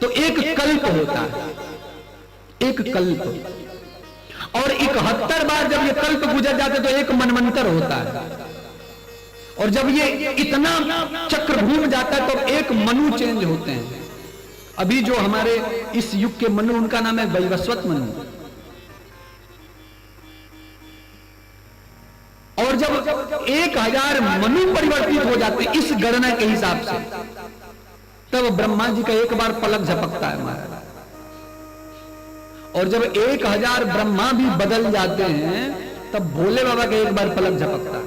तो एक कल्प होता है, एक कल्प। और 71 बार जब ये कल्प गुजर जाते तो एक मनवंतर होता है। और जब ये इतना चक्र घूम जाता है तो एक मनु चेंज होते हैं। अभी जो हमारे इस युग के मनु, उनका नाम है वैवस्वत मनु। और जब 1000 मनु परिवर्तित हो जाते हैं इस गणना के हिसाब से, तब ब्रह्मा जी का एक बार पलक झपकता है महाराज। और जब 1000 ब्रह्मा भी बदल जाते हैं, तब भोले बाबा का एक बार पलक झपकता है।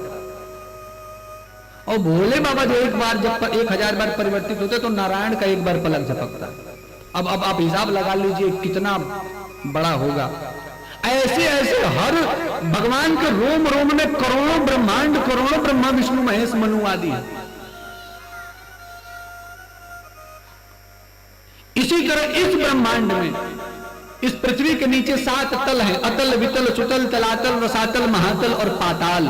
और भोले बाबा जो एक बार जब 1000 बार परिवर्तित होते, तो नारायण का एक बार पलक झपकता है। अब आप हिसाब लगा लीजिए कितना बड़ा होगा। ऐसे ऐसे हर भगवान के रोम रोम में करोड़ों ब्रह्मांड, करोड़ों ब्रह्मा विष्णु महेश मनु आदि है। इसी तरह इस ब्रह्मांड में, इस पृथ्वी के नीचे 7 तल हैं, अतल, वितल, सुतल, तलातल, रसातल, महातल और पाताल।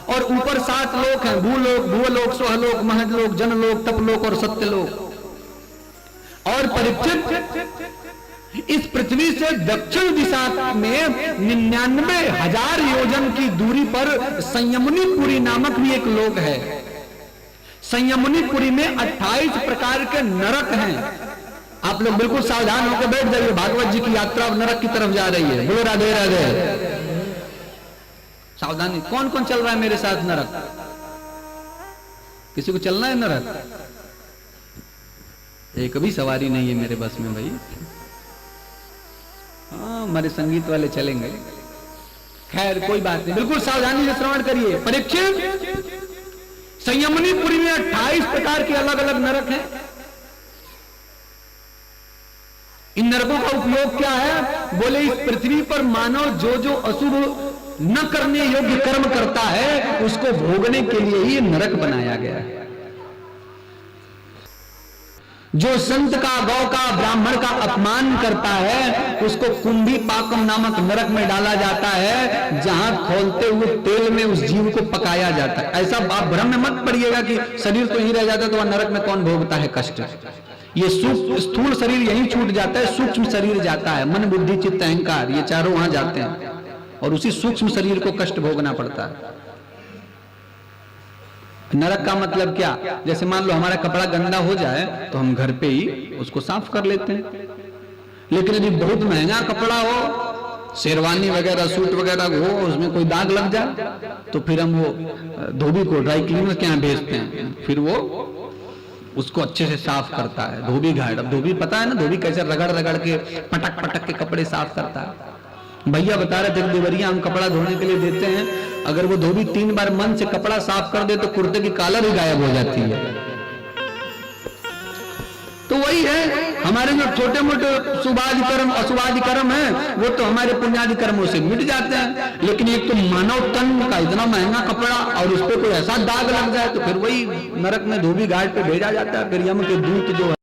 और ऊपर 7 लोक हैं, भूलोक, भूलोक, स्वहलोक, महदलोक, जनलोक, तपलोक और सत्यलोक। और परीक्षित इस पृथ्वी से दक्षिण दिशा में 99,000 योजन की दूरी पर संयमनीपुरी नामक भी एक लोक है। संयमनीपुरी में 28 प्रकार के नरक हैं। आप लोग बिल्कुल सावधान होकर बैठ जाइए, भागवत जी की यात्रा नरक की तरफ जा रही है। बोलो राधे राधे। सावधानी। कौन कौन चल रहा है मेरे साथ नरक? किसी को चलना है नरक? एक भी सवारी नहीं है मेरे बस में भाई। हाँ, हमारे संगीत वाले चलेंगे। खैर कोई बात नहीं, बिल्कुल सावधानी से श्रवण करिए। परीक्षित, संयमनीपुरी में 28 प्रकार के अलग अलग नरक हैं। इन नरकों का उपयोग क्या है? बोले इस पृथ्वी पर मानव जो जो अशुभ न करने योग्य कर्म करता है उसको भोगने के लिए ही नरक बनाया गया है। जो संत का, गौ का, ब्राह्मण का अपमान करता है उसको कुंभी पाकम नामक नरक में डाला जाता है, जहां खोलते हुए तेल में उस जीव को पकाया जाता है। ऐसा आप भ्रम में मत पड़िएगा कि शरीर तो यही रह जाता है तो वह नरक में कौन भोगता है कष्ट। ये स्थूल शरीर यही छूट जाता है, सूक्ष्म शरीर जाता है। मन बुद्धि चित्त अहंकार ये चारों वहां जाते हैं और उसी सूक्ष्म शरीर को कष्ट भोगना पड़ता है। नरक का मतलब क्या? जैसे मान लो हमारा कपड़ा गंदा हो जाए तो हम घर पे ही उसको साफ कर लेते हैं, लेकिन यदि बहुत महंगा कपड़ा हो, शेरवानी वगैरह, सूट वगैरह हो, उसमें कोई दाग लग जाए तो फिर हम वो धोबी को, ड्राई क्लीनर के यहाँ भेजते हैं, फिर वो उसको अच्छे से साफ करता है। धोबी घाट, अब धोबी पता है ना धोबी कैसे रगड़ रगड़ के पटक पटक के कपड़े साफ करता है। भैया बता रहे थे देवरिया हम कपड़ा धोने के लिए देते हैं, अगर वो धोबी 3 बार मन से कपड़ा साफ कर दे तो कुर्ते की कॉलर ही गायब हो जाती है। तो वही है, हमारे जो छोटे मोटे शुभादि कर्म अशुभादि कर्म है वो तो हमारे पुण्यादि कर्मों से मिट जाते हैं, लेकिन एक तो मानव तन का इतना महंगा कपड़ा और उस पर कोई ऐसा दाग लग जाए तो फिर वही नरक में धोबी घाट पे भेजा जाता है। फिर यम के दूत जो